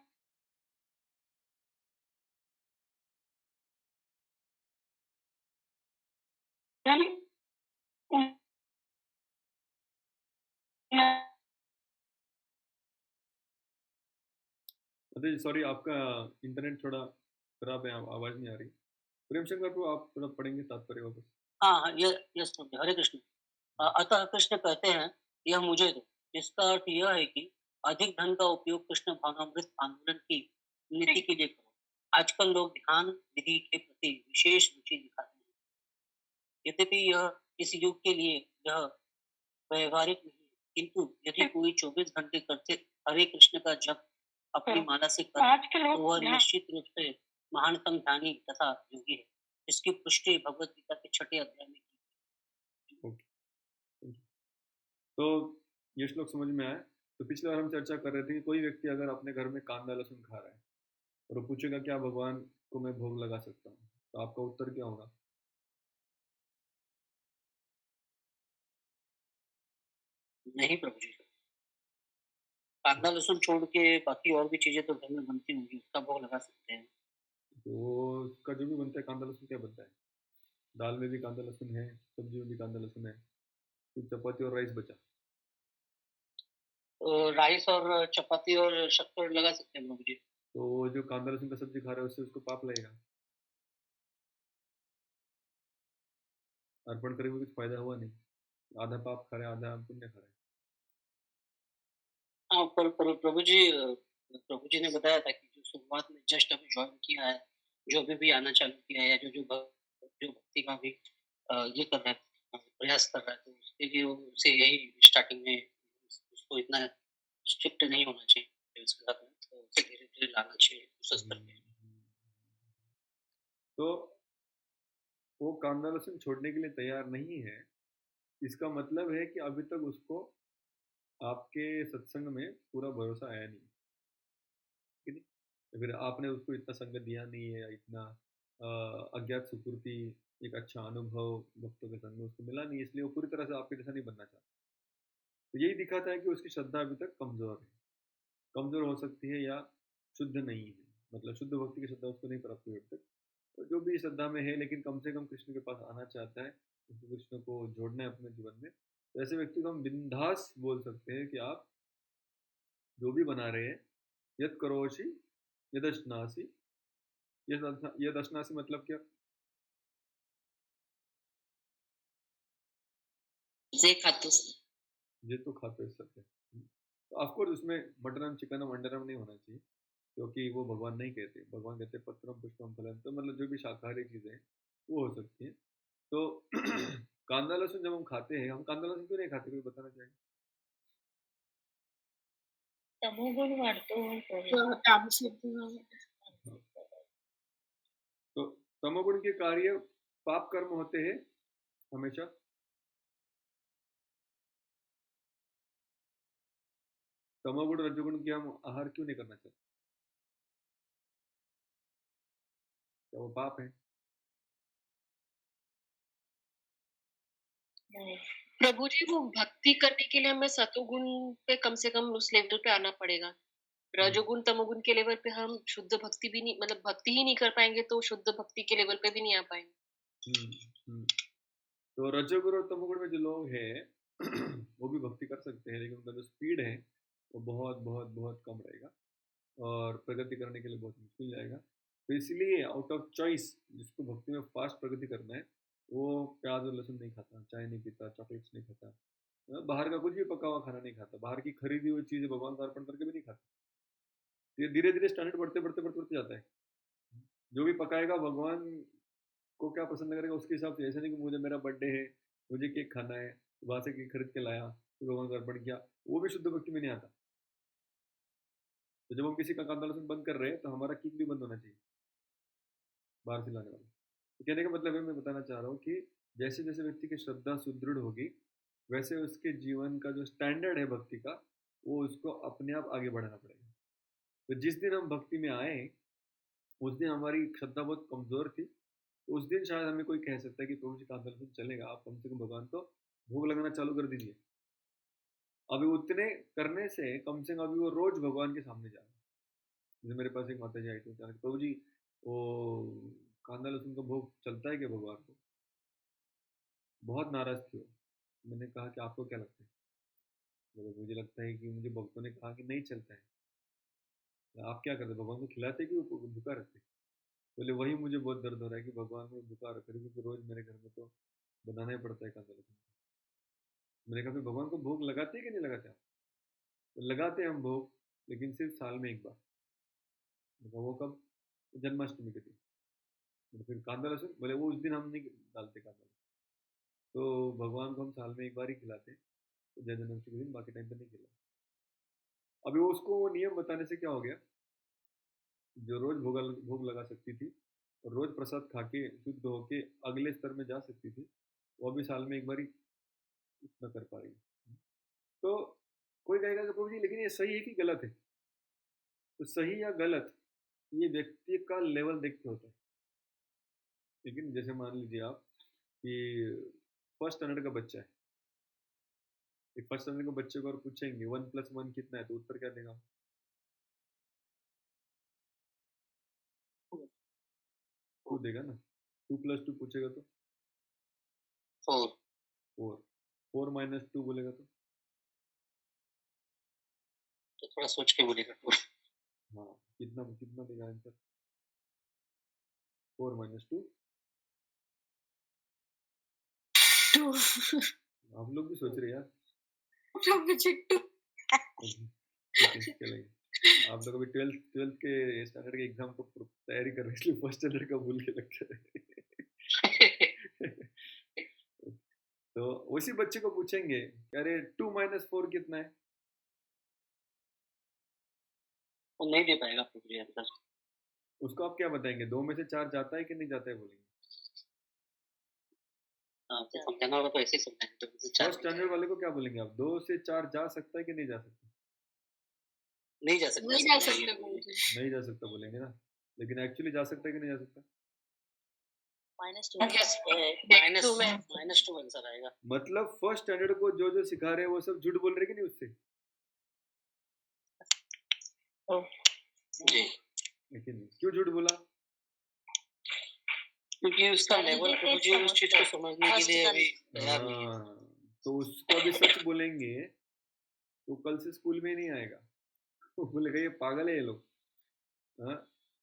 अरे सॉरी, आपका इंटरनेट थोड़ा खराब है, आवाज़ नहीं आ रही। प्रेम शंकर को आप थोड़ा पढ़ेंगे तात्पर्य वापस? हाँ, यस प्रभु, हरे कृष्ण। अतः कृष्ण कहते हैं यह मुझे दो, जिसका अर्थ यह है कि अधिक धन का उपयोग कृष्ण भावनामृत आंदोलन की नीति के लिए करो। आजकल लोग ध्यान विधि के प्रति विशेष रुचि दिखाते हैं, यद्यपि यह इस युग के लिए यह व्यवहारिक नहीं है, किंतु यदि कोई 24 घंटे करते हरे कृष्ण का जप अपनी माला से करे, तो वह निश्चित रूप से महानतम ध्यानी तथा योगी है, इसकी पुष्टि भगवत गीता के 6 अध्याय में की। तो ये श्लोक समझ में आया? तो पिछले बार हम चर्चा कर रहे थे कि कोई व्यक्ति अगर अपने घर में कांदा लहसुन खा रहा है और वो पूछेगा क्या भगवान को मैं भोग लगा सकता हूँ, तो आपका उत्तर क्या होगा? नहीं प्रभु जी, कांदा लहसुन छोड़ के बाकी और भी चीजें तो घर में बनती होंगी, उसका भोग लगा सकते हैं। तो उसका जो भी बनता है, कांदा लहसुन क्या बनता है? दाल में भी कांदा लहसुन है, सब्जी में भी कांदा लहसुन है, फिर चपाती और राइस बचा। तो राइस और चपाती और शक्कर लगा सकते हैं प्रभु जी। तो जो कांदा लहसुन का सब्जी खा रहा है उससे उसको पाप लगेगा? अर्पण करे हुए कुछ फायदा हुआ नहीं, आधा पाप खा रहे हैं, आधा पुण्य खा रहे हैं। हाँ, पर प्रभु जी ने बताया था कि जो शुरुआत में जस्ट अभी ज्वाइन किया है, जो भी आना चालू किया है, या जो भक्ति का भी ये कर रहा है, प्रयास कर रहा है, तो उसके लिए उसे यही स्टार्टिंग में उसको इतना स्ट्रिक्ट नहीं होना चाहिए उसके साथ में, तो उसे धीरे धीरे लाना चाहिए उस स्तर पे। तो वो कांदा लहसुन छोड़ने के लिए तैयार नहीं है, इसका मतलब है कि अभी तक उसको आपके सत्संग में पूरा भरोसा आया नहीं, ठीक है? या फिर आपने उसको इतना संग दिया नहीं है, या इतना अज्ञात सुकृति, एक अच्छा अनुभव भक्तों के संग में उसको मिला नहीं, इसलिए वो पूरी तरह से आपके जैसा नहीं बनना चाहता। तो यही दिखाता है कि उसकी श्रद्धा अभी तक कमजोर है, कमजोर हो सकती है या शुद्ध नहीं है, मतलब शुद्ध भक्ति की श्रद्धा उसको नहीं प्राप्त हुई अभी तक। तो जो भी श्रद्धा में है लेकिन कम से कम कृष्ण के पास आना चाहता है, उसको कृष्ण को जोड़ना है अपने जीवन में, तो ऐसे व्यक्ति को हम बिंदास बोल सकते हैं कि आप जो भी बना रहे हैं, यद करोषि यदश्नासी। यद अश्नासी मतलब क्या? जे खातोस ये तो खाते हैं सत्य। तो ऑफकोर्स उसमें मटनम चिकनम अंडरम नहीं होना चाहिए, क्योंकि वो भगवान नहीं कहते। भगवान कहते हैं पत्रम पुष्पम फलम, तो मतलब जो भी शाकाहारी चीज़ें हैं वो हो सकती हैं। तो कांदा लहसुन जब हम खाते हैं, हम कांदा लहसुन क्यों नहीं खाते, कोई बताना चाहिए? तमोगुण वाढतो तामसिक तो तमोगुण के कार्य पाप कर्म होते हैं हमेशा। तमोगुण रजोगुण की हम आहार क्यों नहीं करना चाहते? क्या वो पाप है? नाही. प्रभु जी, वो भक्ति करने के लिए हमें सतोगुण पे कम से कम उस लेवल पे आना पड़ेगा। रजोगुण तमोगुण के लेवल पे हम शुद्ध भक्ति भी नहीं, मतलब भक्ति ही नहीं कर पाएंगे तो शुद्ध भक्ति के लेवल पे भी नहीं आ पाएंगे। तो रजोगुण और तमोगुण में जो लोग हैं वो भी भक्ति कर सकते हैं, लेकिन उनका जो स्पीड है वो बहुत बहुत बहुत कम रहेगा और प्रगति करने के लिए बहुत मुश्किल जाएगा। तो इसलिए आउट ऑफ चॉइस जिसको भक्ति में फास्ट प्रगति करना है वो प्याज और लहसुन नहीं खाता, चाय नहीं पीता, चॉकलेट्स नहीं खाता, बाहर का कुछ भी पका हुआ खाना नहीं खाता, बाहर की खरीदी हुई चीज़ें भगवान को अर्पण करके भी नहीं खाता। ये धीरे धीरे स्टैंडर्ड बढ़ते बढ़ते बढ़ते बढ़ते जाता है। जो भी पकाएगा भगवान को क्या पसंद करेगा उसके हिसाब से। ऐसा नहीं कि मुझे मेरा बर्थडे है, मुझे केक खाना है, तो वहां से केक खरीद के लाया, तो भगवान को अर्पण किया, वो भी शुद्ध भक्ति में नहीं आता। तो जब हम किसी का कांदा लहसुन बंद कर रहे हैं तो हमारा केक भी बंद होना चाहिए बाहर से लाने वाला। तो कहने का मतलब है, मैं बताना चाह रहा हूँ कि जैसे जैसे व्यक्ति की श्रद्धा सुदृढ़ होगी वैसे उसके जीवन का जो स्टैंडर्ड है भक्ति का वो उसको अपने आप आगे बढ़ाना पड़ेगा। तो जिस दिन हम भक्ति में आए उस दिन हमारी श्रद्धा बहुत कमजोर थी, तो उस दिन शायद हमें कोई कह सकता है कि प्रभु जी कांदा लहसुन चलेगा, आप कम से कम भगवान को भोग लगाना चालू कर दीजिए। अभी उतने करने से कम से कम अभी वो रोज भगवान के सामने जा रहे हैं। जैसे मेरे पास एक माता जी आई थी, प्रभु जी वो कांदा लहसुन का भोग चलता है क्या भगवान को? बहुत नाराज थी वो। मैंने कहा कि आपको क्या लगता है? बोले मुझे लगता है कि मुझे भक्तों ने कहा कि नहीं चलता है। तो आप क्या करते, भगवान को खिलाते कि वो भूखा रखते? बोले वही मुझे बहुत दर्द हो रहा है कि भगवान को भूखा रखे, क्योंकि रोज मेरे घर में तो बनाना ही पड़ता है कांदा लहसुन। मैंने कहा फिर भगवान को भोग लगाते हैं कि नहीं लगाते आप? तो लगाते हैं हम भोग, लेकिन सिर्फ साल में एक बार। वो कब? जन्माष्टमी के दिन। तो फिर कांदा लहसुन, बोले वो उस दिन हम नहीं डालते कांदा लहसुन, तो भगवान को हम साल में एक बार ही खिलाते हैं, तो जन्माष्टमी के दिन, बाकी टाइम पे नहीं खिलाते। अभी उसको वो नियम बताने से क्या हो गया, जो रोज भोग लगा सकती थी और रोज प्रसाद खा के शुद्ध होके अगले स्तर में जा सकती थी, वो अभी साल में एक बार ही इतना कर पा रही है। तो कोई कहेगा कि प्रभु जी लेकिन ये सही है कि गलत है? तो सही या गलत ये व्यक्ति का लेवल देख के होता है। लेकिन जैसे मान लीजिए आप कि फर्स्ट स्टैंडर्ड का बच्चा है, एक फर्स्ट स्टैंडर्ड के बच्चे को और पूछेंगे 1+1 कितना है, तो उत्तर क्या देगा? 2 देगा ना। 2+2 पूछेगा तो 4 4, 4 - 2 बोलेगा तो थोड़ा सोच के बोलेगा 2। हाँ, कितना कितना देगा आंसर? 4 - 2। 2 आप लोग भी सोच रहे हैं यार। चिट्टू ठीक है, चलेंगे। आप लोग अभी 12th के स्टैंडर्ड के एग्जाम को तैयारी कर रहे हैं, इसलिए फर्स्ट स्टैंडर्ड का भूल के लगता है। तो उसी बच्चे को पूछेंगे अरे 2 - 4 कितना है, वो नहीं दे पाएगा प्रभु जी आंसर। उसको आप क्या बताएंगे? 2 में से 4 जाता है कि नहीं जाता है बोलेंगे? हाँ, तो समझाना होगा तो ऐसे ही समझाएंगे। तो फर्स्ट स्टैंडर्ड वाले को क्या बोलेंगे आप? 2 से 4 जा सकता है कि नहीं जा सकता? नहीं जा सकता, नहीं जा सकते बोलते। नहीं जा सकता बोलेंगे ना, लेकिन एक्चुअली जा सकता है कि नहीं जा सकता? -2 -2 आंसर आएगा। मतलब फर्स्ट स्टैंडर्ड को जो जो सिखा रहे हैं वो सब झूठ बोल रहे कि नहीं उससे? जी, लेकिन क्यों झूठ बोला? क्योंकि उसका लेवल प्रभु जी उस चीज को समझने के लिए अभी तैयार नहीं है। तो उसको अभी सच बोलेंगे तो कल से स्कूल में नहीं आएगा। वो बोलेगा ये पागल है ये लोग। हाँ,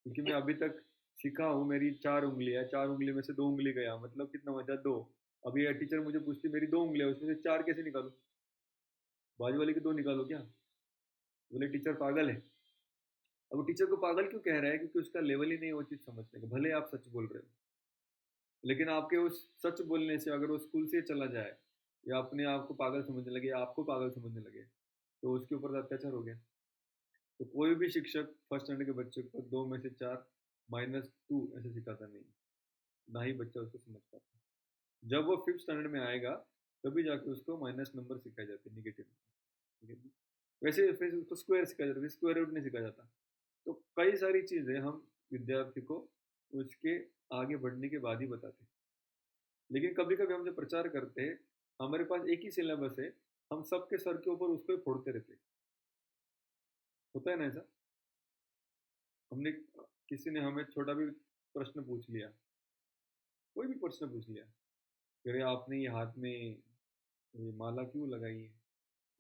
क्योंकि मैं अभी तक सीखा हूँ, मेरी 4 उंगलियां, 4 उंगली में से 2 उंगली गया, मतलब कितना बचा? 2। अभी ये टीचर मुझे पूछती मेरी 2 उंगलियां, उसमें से 4 कैसे निकालूं? बाजू वाले की 2 निकालो क्या? बोले टीचर पागल है। अब वो टीचर को पागल क्यों कह रहा है? क्योंकि उसका लेवल ही नहीं है वो चीज़ समझने का। भले आप सच बोल रहे हो, लेकिन आपके उस सच बोलने से अगर वो स्कूल से चला जाए या अपने आप को पागल समझने लगे या आपको पागल समझने लगे, तो उसके ऊपर तो अत्याचार हो गया। तो कोई भी शिक्षक फर्स्ट स्टैंडर्ड के बच्चे को 2 में से 4 -2 ऐसे सिखाता नहीं, ना ही बच्चा उसको समझ पाता। जब वो 5th स्टैंडर्ड में आएगा तभी जाके उसको माइनस नंबर सिखाए जाते हैं, नेगेटिव। ठीक है जी? वैसे फिर उसको स्क्वायर सिखाया जाता है, स्क्वायर रूट नहीं सिखाया जाता। तो कई सारी चीज़ें हम विद्यार्थी को उसके आगे बढ़ने के बाद ही बताते हैं। लेकिन कभी कभी हम जब प्रचार करते हैं, हमारे पास एक ही सिलेबस है, हम सबके सर के ऊपर उसको ही फोड़ते रहते हैं। होता है ना ऐसा? हमने किसी ने हमें छोटा भी प्रश्न पूछ लिया, कोई भी प्रश्न पूछ लिया, अरे आपने ये हाथ में ये माला क्यों लगाई है,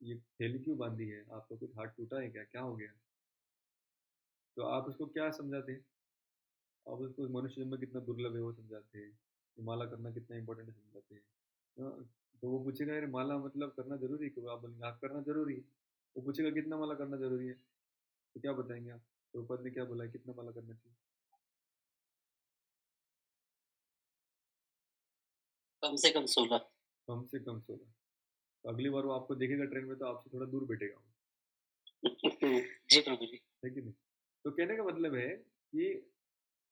ये थैली क्यों बांधी है, आपका कुछ हाथ टूटा है क्या, क्या हो गया? तो आप उसको क्या समझाते हैं? आप उसको मनुष्य जन्म कितना दुर्लभ है वो समझाते हैं, ये माला करना कितना इंपॉर्टेंट है समझाते हैं। तो वो पूछेगा यार माला मतलब करना जरूरी है क्यों? आप बोलेंगे आप करना जरूरी है। वो पूछेगा कितना माला करना जरूरी है, तो क्या बताएंगे आप? द्रौपद ने क्या बोला है, कितना माला करना चाहिए? कम से कम 16। कम से कम 16। तो अगली बार वो आपको देखेगा ट्रेन में तो आपसे थोड़ा दूर बैठेगा वो, जी प्रभु जी। है कि नहीं? तो कहने का मतलब है कि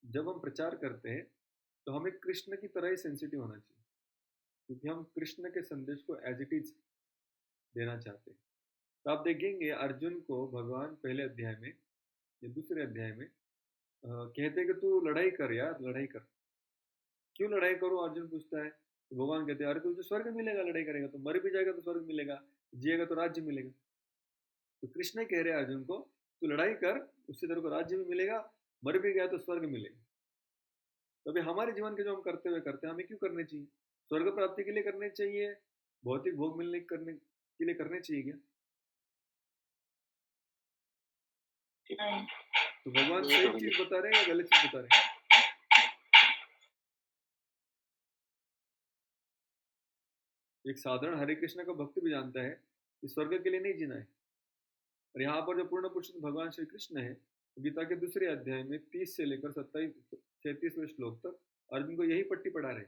जब हम प्रचार करते हैं तो हमें कृष्ण की तरह ही सेंसिटिव होना चाहिए, क्योंकि हम कृष्ण के संदेश को एज इट इज देना चाहते हैं। तो आप देखेंगे अर्जुन को भगवान पहले अध्याय में या दूसरे अध्याय में कहते हैं कि तू लड़ाई कर यार, लड़ाई कर। क्यों लड़ाई करो अर्जुन पूछता है, तो भगवान कहते हैं अरे तुझे स्वर्ग मिलेगा, लड़ाई करेगा तो मर भी जाएगा तो स्वर्ग मिलेगा, जिएगा तो राज्य मिलेगा। तो कृष्ण कह रहे हैं अर्जुन को तू लड़ाई कर, उससे तेरे को राज्य भी मिलेगा, मर भी गया तो स्वर्ग मिलेगा। तो अभी हमारे जीवन के जो हम करते हुए करते हैं, हमें क्यों करने चाहिए? स्वर्ग प्राप्ति के लिए करने चाहिए, भौतिक भोग मिलने करने के लिए करने चाहिए क्या? नहीं। तो भगवान जी सही प्रभु जी। चीज बता रहे हैं या गलत चीज बता रहे हैं? एक साधारण हरे कृष्ण का भक्त भी जानता है कि स्वर्ग के लिए नहीं जीना है। और यहाँ पर जो पूर्ण पुरुष भगवान श्री कृष्ण है, गीता के दूसरे अध्याय में 30 से लेकर 37वें श्लोक तक अर्जुन को यही पट्टी पढ़ा रहे।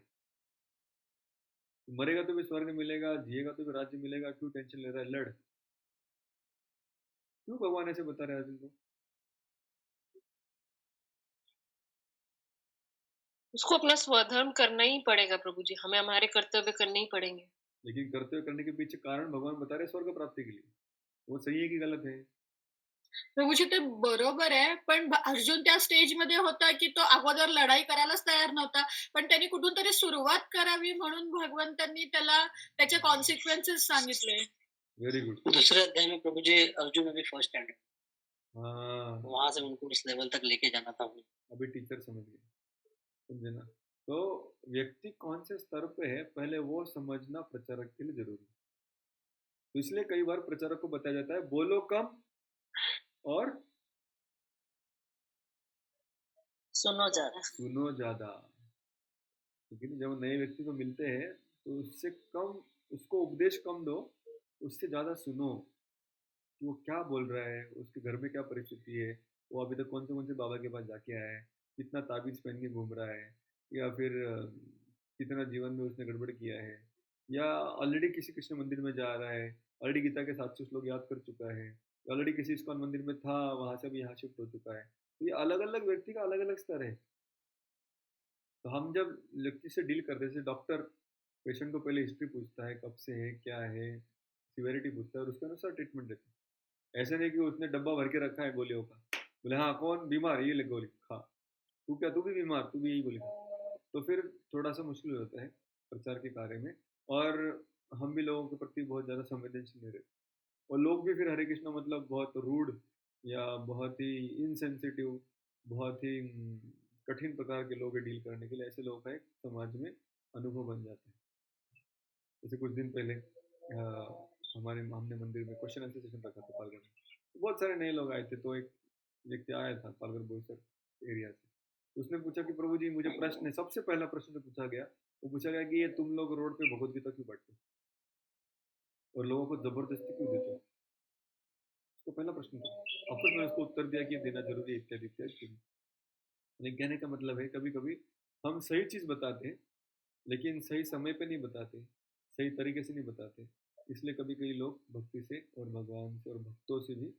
मरेगा तो भी स्वर्ग मिलेगा, जिएगा तो भी राज्य मिलेगा, क्यों टेंशन ले रहा है, लड़। क्यों भगवान ऐसे बता रहे हैं अर्जुन को? उसको अपना स्वधर्म करना ही पड़ेगा प्रभु जी, हमें हमारे कर्तव्य करने ही पड़ेंगे। लेकिन कर्तव्य करने के पीछे कारण भगवान बता रहे हैं स्वर्ग प्राप्ति के लिए। वो सही है कि गलत है? प्रभूजी ते बरोबर आहे, पण अर्जुन त्या स्टेजमध्ये होता की तो अगोदर लढाई करायलाच तयार नव्हता, पण त्यांनी कुठून तरी सुरुवात करावी म्हणून भगवंतांनी त्याला त्याचे कॉन्सिक्वेन्सेस सांगितले. Very good. दूसरे अध्याय में प्रभु जी अर्जुन अभी फर्स्ट स्टैंडर्ड, हाँ, वहां से उनको उस लेवल तक लेके जाना था हमें। अभी टीचर समझ गए, समझे ना? तो व्यक्ति कौन से स्तर पे है पहले वो समझना प्रचारक के लिए जरूरी है। तो इसलिए कई बार प्रचारक को बताया जाता है बोलो कम और सुनो ज्यादा। सुनो ज्यादा। क्योंकि जब नए व्यक्ति को मिलते हैं तो उससे कम, उसको उपदेश कम दो, उससे ज्यादा सुनो कि वो क्या बोल रहा है, उसके घर में क्या परिस्थिति है, वो अभी तक कौन से बाबा के पास जाके आया है, कितना ताबीज पहन के घूम रहा है, या फिर कितना जीवन में उसने गड़बड़ किया है, या ऑलरेडी किसी कृष्ण मंदिर में जा रहा है, ऑलरेडी गीता के 700 श्लोक याद कर चुका है, ऑलरेडी किसी इस्कॉन मंदिर में था वहां से भी यहाँ शिफ्ट हो चुका है। तो ये अलग अलग व्यक्ति का अलग अलग स्तर है। तो हम जब व्यक्ति से डील करते हैं, जैसे डॉक्टर पेशेंट को पहले हिस्ट्री पूछता है, कब से है, क्या है, सिवेरिटी पूछता है और उसके अनुसार ट्रीटमेंट देता है। ऐसे नहीं कि उसने डब्बा भर के रखा है गोलियों का, बोले हाँ कौन बीमार है ये ले गोली खा, तू क्या तू भी बीमार, तू भी यही गोली खा। तो फिर थोड़ा सा मुश्किल हो जाता है प्रचार के कार्य में, और हम भी लोगों के प्रति बहुत ज़्यादा संवेदनशील नहीं रहते, और लोग भी फिर हरे कृष्णा मतलब बहुत रूड या बहुत ही इनसेंसिटिव, बहुत ही कठिन प्रकार के लोग डील करने के लिए, ऐसे लोगों का एक समाज में अनुभव बन जाता है। जैसे कुछ दिन पहले हमने मंदिर में क्वेश्चन आंसर सेशन रखा था पालगढ़ में, तो बहुत सारे नए लोग आए थे। तो एक व्यक्ति आया था पालगढ़ बोईसर एरिया से, उसने पूछा कि प्रभु जी मुझे प्रश्न है, सबसे पहला प्रश्न जो पूछा गया वो पूछा गया कि ये तुम लोग रोड पे भगवत गीता क्यों बांटते हो और लोगों को जबरदस्ती क्यों देते हो? तो पहला प्रश्न था। ऑफकोर्स मैंने उसको उत्तर दिया कि ये देना जरूरी है इत्यादि इत्यादि। यानी कहने का मतलब है कभी कभी हम सही चीज बताते हैं लेकिन सही समय पे नहीं बताते, सही तरीके से नहीं बताते, इसलिए कभी कभी लोग भक्ति से और भगवान से और भक्तों से भी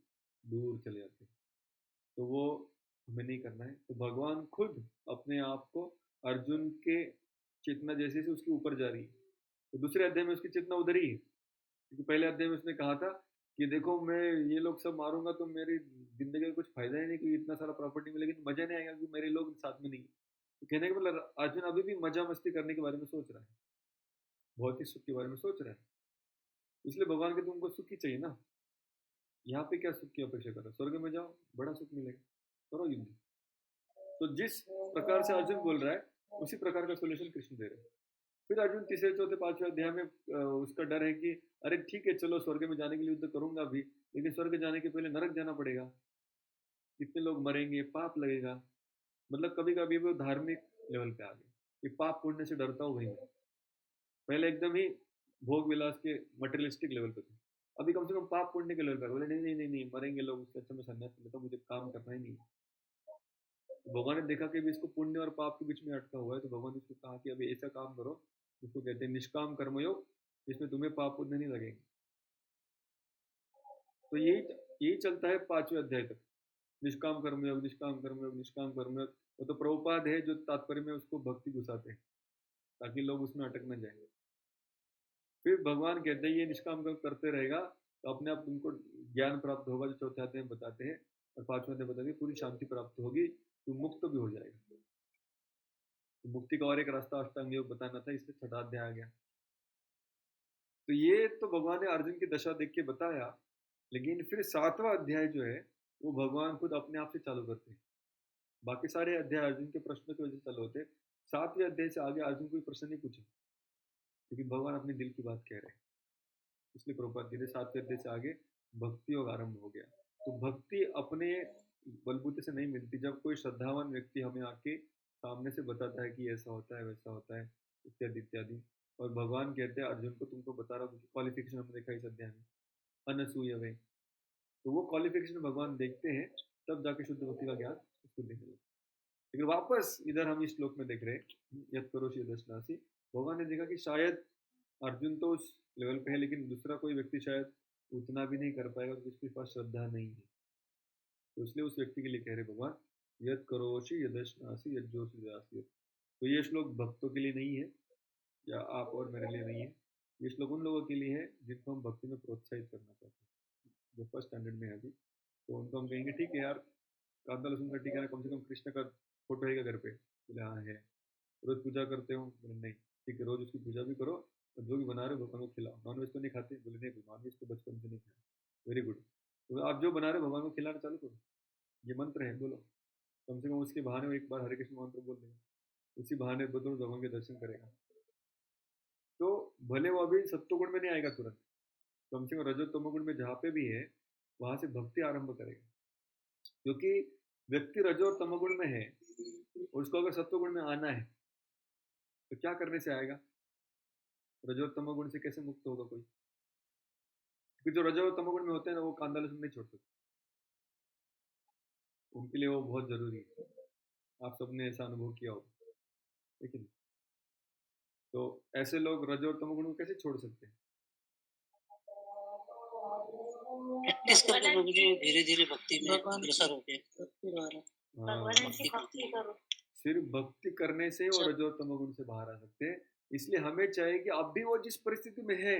दूर चले जाते हैं। तो वो हमें नहीं करना है। तो भगवान खुद अपने आप को अर्जुन के चेतना जैसे से उसके ऊपर जा रही है। तो दूसरे अध्याय में उसकी चेतना उधर ही है, क्योंकि पहले अध्याय में उसने कहा था कि देखो मैं ये लोग सब मारूंगा तो मेरी जिंदगी में कुछ फायदा ही नहीं, क्योंकि इतना सारा प्रॉपर्टी मिलेगी तो मजा नहीं आएगा क्योंकि मेरे लोग साथ में नहीं है। तो कहने का मतलब अर्जुन अभी भी मजा मस्ती करने के बारे में सोच रहा है, भौतिक सुख के बारे में सोच रहा है। इसलिए भगवान के तुमको सुख ही चाहिए ना। यहाँ पे क्या सुख की अपेक्षा कर रहे हो? स्वर्ग में जाओ, बड़ा सुख मिलेगा, करो युद्ध। तो जिस प्रकार से अर्जुन बोल रहा है उसी प्रकार का सोल्यूशन कृष्ण दे रहे हैं। फिर अर्जुन तीसरे चौथे पांचवें अध्याय में उसका डर है कि अरे ठीक है चलो स्वर्ग में जाने के लिए युद्ध करूंगा भी, लेकिन स्वर्ग जाने के पहले नरक जाना पड़ेगा, कितने लोग मरेंगे, पाप लगेगा। मतलब कभी कभी वो धार्मिक लेवल पे आ गए कि पाप पुण्य से डरता हूँ भाई मैं। पहले एकदम ही भोग विलास के मटेरियलिस्टिक लेवल पे थे, अभी कम से कम पाप पुण्य के लेवल पे बोले नहीं नहीं नहीं नहीं मरेंगे लोग, उससे अच्छा मैं संन्यास लेता हूँ, मुझे काम करना ही नहीं है। तो भगवान ने देखा कि भी इसको पुण्य और पाप के बीच में अटका हुआ है, तो भगवान ने उसको कहा कि अभी ऐसा काम करो जिसको कहते हैं निष्काम कर्मयोग, जिसमें तुम्हें पाप पुण्य नहीं लगेंगे। तो यही यही चलता है पांचवें अध्याय तक, निष्काम कर्मयोग निष्काम कर्मयोग निष्काम कर्मयोग। वो तो प्रभुपाद है जो तात्पर्य में उसको भक्ति घुसाते हैं ताकि लोग उसमें अटक न जाए। फिर भगवान कहते हैं ये निष्काम कर्म करते रहेगा तो अपने आप तुमको ज्ञान प्राप्त होगा, जो चौथे अध्याय में बताते हैं, और पांचवें अध्याय बताते हैं पूरी शांति प्राप्त होगी, तुम मुक्त भी हो जाएगा। तो मुक्ति का और एक रास्ता अष्टांग योग बताना था, इसलिए छठा अध्याय आ गया। तो ये तो भगवान ने अर्जुन की दशा देख के बताया, लेकिन फिर सातवां अध्याय जो है वो भगवान खुद अपने आप से चालू करते हैं। बाकी सारे अध्याय अर्जुन के प्रश्नों की वजह से चालू होते हैं, सातवें अध्याय से आगे अर्जुन कोई प्रश्न नहीं पूछे, क्योंकि भगवान अपने दिल की बात कह रहे हैं। इसलिए प्रभुपाद कहते हैं सातवें अध्याय से आगे भक्ति योग आरंभ हो गया। तो भक्ति अपने बलबूते से नहीं मिलती, जब कोई श्रद्धावान व्यक्ति हमें आके सामने से बताता है कि ऐसा होता है वैसा होता है इत्यादि इत्यादि। और भगवान कहते हैं अर्जुन को तुमको बता रहा हूँ क्वालिफिकेशन हमने देखा इस अध्याय में, अनसूयवे। तो वो क्वालिफिकेशन भगवान देखते हैं, तब जाके शुद्ध भक्ति का ज्ञान उसको देने लगता है। लेकिन वापस इधर हम इस श्लोक में देख रहे हैं यत् करोषि यदश्नासि, भगवान ने देखा कि शायद अर्जुन तो उस लेवल पे है, लेकिन दूसरा कोई व्यक्ति शायद उतना भी नहीं कर पाएगा क्योंकि उसके पास श्रद्धा नहीं है। तो इसलिए उस व्यक्ति के लिए कह रहे भगवान यत् करोषि यदश्नासि यज्जोषि दास्यति। तो ये श्लोक भक्तों के लिए नहीं है, या आप और मेरे लिए नहीं है, ये श्लोक उन लोगों के लिए है जिनको हम भक्ति में प्रोत्साहित करना चाहते हैं, जो फर्स्ट स्टैंडर्ड में है अभी। तो उनको हम कहेंगे ठीक है यार, कांता लहसुन का टीका ना, कम से कम कृष्ण का फोटो है क्या घर पे? बोले हाँ है। रोज पूजा करते हो? बोले नहीं। ठीक है, रोज उसकी पूजा भी करो और जो भी बना रहे हो भगवान को खिलाओ। नॉनवेज तो नहीं खाते? बोले नहीं, नॉनवेज तो बचपन से नहीं खाया। Very good. तो आप जो बना रहे हो भगवान को खिलाना चालू करो, ये मंत्र है, बोलो। कम से कम उसके बहाने में एक बार हरे कृष्ण मंत्र बोल देगा, उसी बहाने बदलो भगवान के दर्शन करेगा। तो भले वो अभी सत्वगुण में नहीं आएगा तुरंत, कम से कम रजो तमोगुण में जहाँ पे भी है वहां से भक्ति आरंभ करेगा। क्योंकि व्यक्ति रजो और तमोगुण में है और उसको अगर सत्वगुण में आना है तो क्या करने से आएगा? रजो और तमोगुण से कैसे मुक्त होगा कोई? क्योंकि जो रजो और तमोगुण में होते हैं ना वो कांदा लहसुन नहीं छोड़ सकते, उनके लिए वो बहुत जरूरी है। आप सबने ऐसा अनुभव किया होगा, लेकिन तो ऐसे लोग रजो और तमोगुण को कैसे छोड़ सकते हैं? प्रैक्टिस करके प्रभु जी धीरे धीरे भक्ति में भगवान अग्रसर होके भक्ति द्वारा भगवान भक्ति की करते भक्ति हैं। करो। सिर्फ भक्ति करने से वो रजो और तमोगुण से बाहर आ सकते हैं। इसलिए हमें चाहिए कि अब भी वो जिस परिस्थिति में है,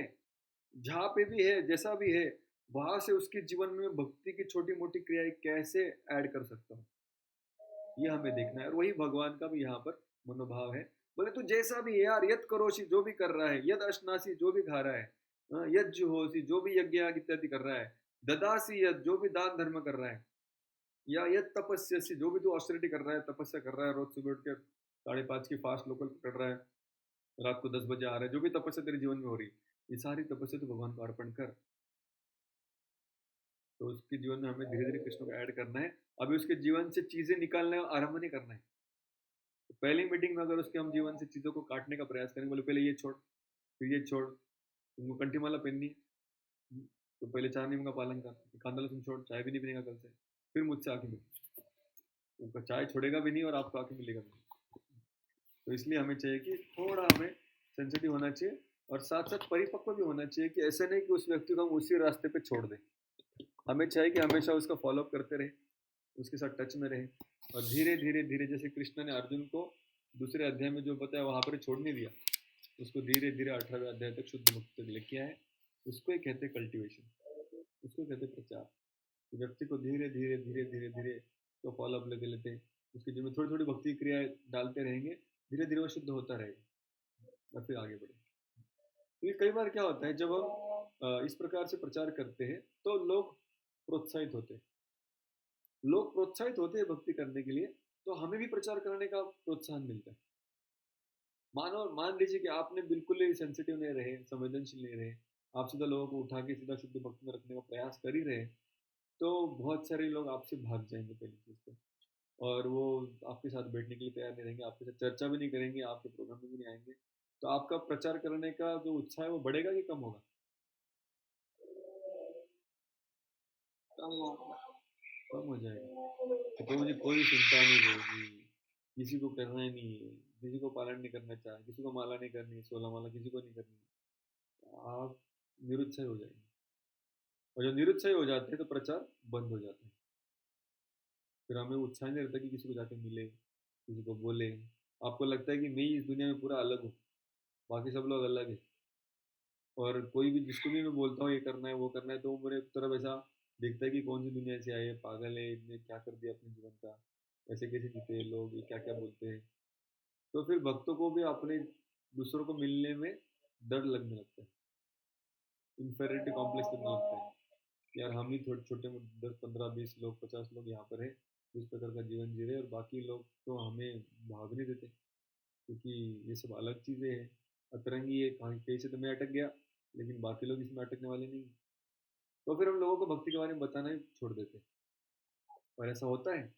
जहाँ पे भी है, जैसा भी है, वहां से उसके जीवन में भक्ति की छोटी मोटी क्रियाएं कैसे ऐड कर सकता हूँ, ये हमें देखना है। और वही भगवान का भी यहाँ पर मनोभाव है। बोले तू जैसा भी है यार, यद करोषि जो भी कर रहा है, यद अश्नासी जो भी खा रहा है, यद जुहोसी जो भी यज्ञ इत्यादि कर रहा है, ददासी यद जो भी दान धर्म कर रहा है, या यद तपस्या जो भी तू ऑस्टेरिटी कर रहा है, तपस्या कर रहा है, रोज सुबह उठ के 5:30 की फास्ट लोकल कर रहा है, रात को 10 बजे आ रहा है, जो भी तपस्या तेरे जीवन में हो रही है, ये सारी तपस्या तो भगवान को अर्पण कर। तो उसके जीवन में हमें धीरे धीरे कृष्ण को ऐड करना है। अभी उसके जीवन से चीजें निकालना है, आरंभ नहीं करना है। तो पहली मीटिंग में अगर उसके हम जीवन से चीज़ों को काटने का प्रयास करेंगे, बोले पहले ये छोड़, फिर ये छोड़, तुमको कंठी माला पहननी है, तो पहले 4 नियम का पालन कर, कांदा लहसुन छोड़, चाय भी नहीं पीनेगा कल से, फिर मुझसे आके मिल, उनका चाय छोड़ेगा भी नहीं और आपको आके मिलेगा भी नहीं। तो इसलिए हमें चाहिए कि थोड़ा हमें सेंसिटिव होना चाहिए और साथ साथ परिपक्व भी होना चाहिए कि ऐसे नहीं कि उस व्यक्ति को हम उसी रास्ते पे छोड़ दें। हमें चाहिए कि हमेशा उसका फॉलोअप करते रहे, उसके साथ टच में रहे और धीरे धीरे धीरे, जैसे कृष्ण ने अर्जुन को दूसरे अध्याय में जो बताया वहाँ पर छोड़ नहीं दिया, उसको धीरे धीरे 18वें अध्याय तक शुद्ध मुक्ति तक लेके आए। उसको ही कहते कल्टीवेशन, उसको कहते प्रचार। व्यक्ति को धीरे धीरे धीरे धीरे धीरे तो फॉलोअप लेते लेते उसके जीवन में थोड़ी थोड़ी भक्ति क्रियाएं डालते रहेंगे, धीरे धीरे वो शुद्ध होता रहेगा और फिर आगे बढ़े। क्योंकि कई बार क्या होता है, जब हम इस प्रकार से प्रचार करते हैं तो लोग प्रोत्साहित होते हैं, लोग प्रोत्साहित होते हैं भक्ति करने के लिए, तो हमें भी प्रचार करने का प्रोत्साहन मिलता है। मान लीजिए कि आपने बिल्कुल ही सेंसिटिव नहीं रहे, संवेदनशील नहीं रहे, आप सीधा लोगों को उठा के सीधा शुद्ध भक्ति में रखने का प्रयास कर ही रहे, तो बहुत सारे लोग आपसे भाग जाएंगे पहली चीज तो, और वो आपके साथ बैठने के लिए तैयार नहीं रहेंगे, आपके साथ चर्चा भी नहीं करेंगे, आपके प्रोग्राम में भी नहीं आएंगे। तो आपका प्रचार करने का जो उत्साह है वो बढ़ेगा कि कम होगा? कम हो जाएगा। तो मुझे कोई चिंता नहीं रहेगी, किसी को करना ही नहीं है, किसी को पालन नहीं करना चाहे, किसी को माला नहीं करनी है, 16 माला किसी को नहीं करनी है, आप निरुत्साही हो जाएंगे। और जब निरुत्साही हो जाते हैं तो प्रचार बंद हो जाता है, फिर हमें उत्साह नहीं रहता कि किसी को जाके मिले, किसी को बोले। आपको लगता है कि मैं ही इस दुनिया में पूरा अलग हूँ, बाकी सब लोग अलग है, और कोई भी जिसको भी मैं बोलता हूँ ये करना है वो करना है, तो वो मेरे तरफ ऐसा देखता है कि कौन सी दुनिया से आए है, पागल है, इसने क्या कर दिया अपने जीवन का, ऐसे कैसे जीते हैं लोग, ये क्या क्या बोलते हैं। तो फिर भक्तों को भी अपने दूसरों को मिलने में डर लगने लगता है, इन्फेरिटी कॉम्प्लेक्स लगने लगता है, यार हम ही थोड़े छोटे 10 15 20 लोग 50 लोग यहाँ पर है इस प्रकार का जीवन जी रहे, और बाकी लोग तो हमें भाग नहीं देते, क्योंकि ये सब अलग चीज़ें हैं, अतरंगी है, कहीं कहीं से तो मैं अटक गया, लेकिन बाकी लोग इसमें अटकने वाले नहीं। तो फिर हम लोगों को भक्ति के बारे में बताना ही छोड़ देते हैं, और ऐसा होता है।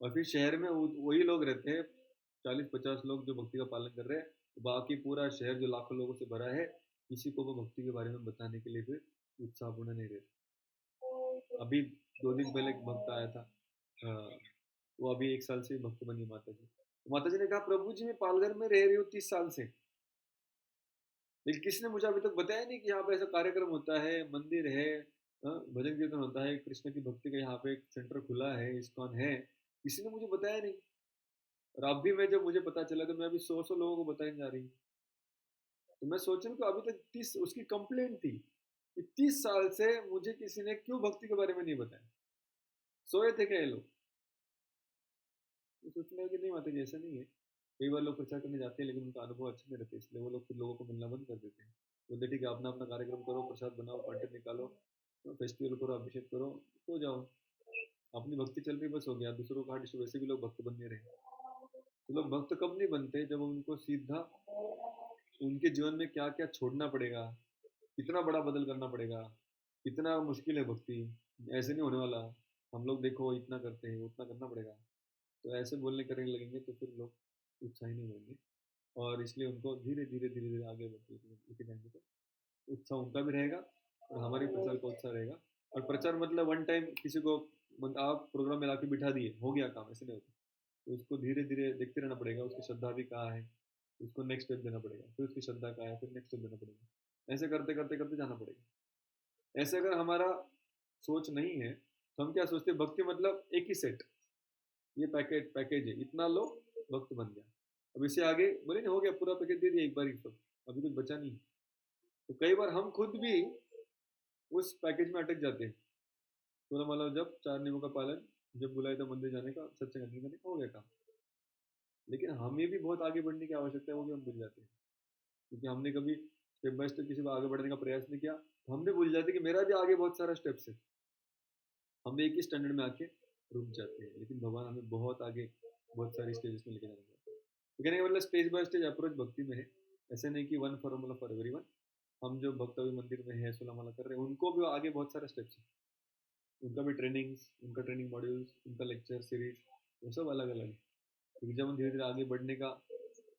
और फिर शहर में वही लोग रहते हैं, 40 50 लोग जो भक्ति का पालन कर रहे हैं, बाकी पूरा शहर जो लाखों लोगों से भरा है, किसी को वो भक्ति के बारे में बताने के लिए फिर उत्साहपूर्ण नहीं रहता। अभी 2 दिन पहले एक भक्त आया था, वो अभी 1 साल से भक्त बनी माता जी। माता जी ने कहा, प्रभु जी मैं पालघर में रह रही हूँ 30 साल से, लेकिन किसी ने मुझे अभी तक बताया नहीं कि यहाँ पे ऐसा कार्यक्रम होता है, मंदिर है, भजन कीर्तन होता है, कृष्ण की भक्ति का यहाँ पे एक सेंटर खुला है, इस्कॉन है, किसी ने मुझे बताया नहीं। और अब भी मैं, जब मुझे पता चला तो मैं अभी 100 लोगों को बताने जा रही हूँ। तो मैं सोच रहा हूँ कि अभी तक 30, उसकी कंप्लेंट थी कि 30 साल से मुझे किसी ने क्यों भक्ति के बारे में नहीं बताया, सोए थे क्या ये लोग? तो सोचने लगे कि नहीं माता जी ऐसा नहीं है, कई बार लोग प्रचार करने जाते हैं लेकिन उनका अनुभव अच्छा नहीं रहता, इसलिए वो लोग फिर लोगों को मिलना बंद कर देते हैं। बोलते ठीक है, अपना अपना कार्यक्रम करो, प्रसाद बनाओ, कंटेंट निकालो, फेस्टिवल करो, अभिषेक करो, तो जाओ, अपनी भक्ति चल रही बस हो गया, दूसरों का हार्ट, वैसे भी लोग भक्त बनने रहे। तो लोग भक्त कब नहीं बनते, जब उनको सीधा उनके जीवन में क्या क्या छोड़ना पड़ेगा, कितना बड़ा बदल करना पड़ेगा, कितना मुश्किल है भक्ति, ऐसे नहीं होने वाला, हम लोग देखो इतना करते हैं, उतना करना पड़ेगा। तो ऐसे बोलने करने लगेंगे तो फिर लोग उत्साही नहीं होंगे, और इसलिए उनको धीरे धीरे धीरे धीरे आगे लेके जाएंगे तो उत्साह उनका भी रहेगा और हमारे प्रचार का उत्साह रहेगा। और प्रचार मतलब वन टाइम किसी को आप प्रोग्राम में लाके बिठा दिए, हो गया काम, ऐसे नहीं होता। तो उसको धीरे धीरे देखते रहना पड़ेगा, उसकी श्रद्धा भी कहाँ है, उसको नेक्स्ट स्टेप देना पड़ेगा, फिर उसकी श्रद्धा कहाँ है, फिर नेक्स्ट स्टेप देना पड़ेगा, ऐसे करते करते करते जाना पड़ेगा। ऐसे अगर हमारा सोच नहीं है तो हम क्या सोचते हैं, भक्ति मतलब एक ही सेट, ये पैकेज है, इतना लो भक्त बन गया, अब इससे आगे बोले नहीं हो गया, पूरा पैकेज दे दिया एक बार ही सब, अभी कुछ बचा नहीं। तो कई बार हम खुद भी उस पैकेज में अटक जाते हैं, तो मतलब जब 4 नियमों का पालन, जब बुलाए तो मंदिर जाने का, सत्संग अटेंड करने का, हो गया काम। लेकिन हमें भी बहुत आगे बढ़ने की आवश्यकता है, वो भी हम भूल जाते हैं, क्योंकि हमने कभी स्टेप बाय स्टेप किसी को आगे बढ़ने का प्रयास नहीं किया, तो हम भी भूल जाते कि मेरा भी आगे बहुत सारा स्टेप्स है, हम एक ही स्टैंडर्ड में आके रुक जाते हैं। लेकिन भगवान हमें बहुत आगे, बहुत सारी स्टेजेस में लेके जाना चाहते हैं। तो कहने का मतलब स्टेज बाय स्टेज अप्रोच भक्ति में है, ऐसे नहीं कि वन फॉर्मूला फॉर एवरीवन। हम जो भक्त अभी मंदिर में है, 16 माला कर रहे हैं, उनको भी आगे बहुत सारे स्टेप्स है, उनका भी ट्रेनिंग्स, उनका ट्रेनिंग मॉड्यूल्स, उनका लेक्चर सीरीज, वो सब अलग अलग है। क्योंकि जब हम धीरे धीरे आगे बढ़ने का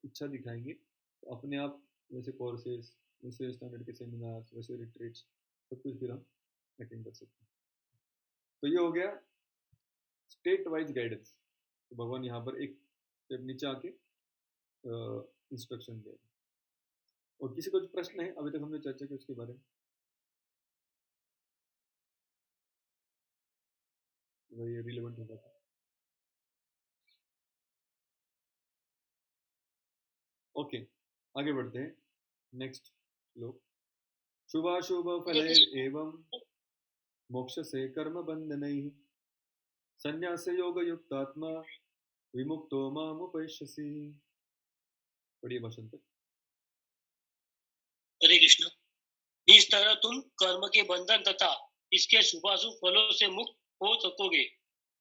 इच्छा दिखाएंगे तो अपने आप वैसे कोर्सेज, वैसे स्टैंडर्ड के सेमिनार्स, वैसे रिट्रीट्स, सब कुछ फिर हम अटेंड कर सकते हैं। तो ये हो गया स्टेट वाइज गाइडेंस। तो भगवान यहाँ पर एक स्टेप नीचे आके इंस्ट्रक्शन दे रहे हैं। और किसी को कुछ प्रश्न है? अभी तक हमने चर्चा की उसके बारे में, ये रिलेवेंट होगा था। ओके, आगे बढ़ते हैं। नेक्स्ट श्लोक। शुभाशुभ फलैर् एवं मोक्ष से कर्म बंधनैः संन्यास योग युक्तात्मा विमुक्तो मामुपैष्यसि। पढ़िए भाषांतर। हरे कृष्ण। इस तरह तुम कर्म के बंधन तथा इसके शुभाशुभ फलों से मुक्त हो सकोगे।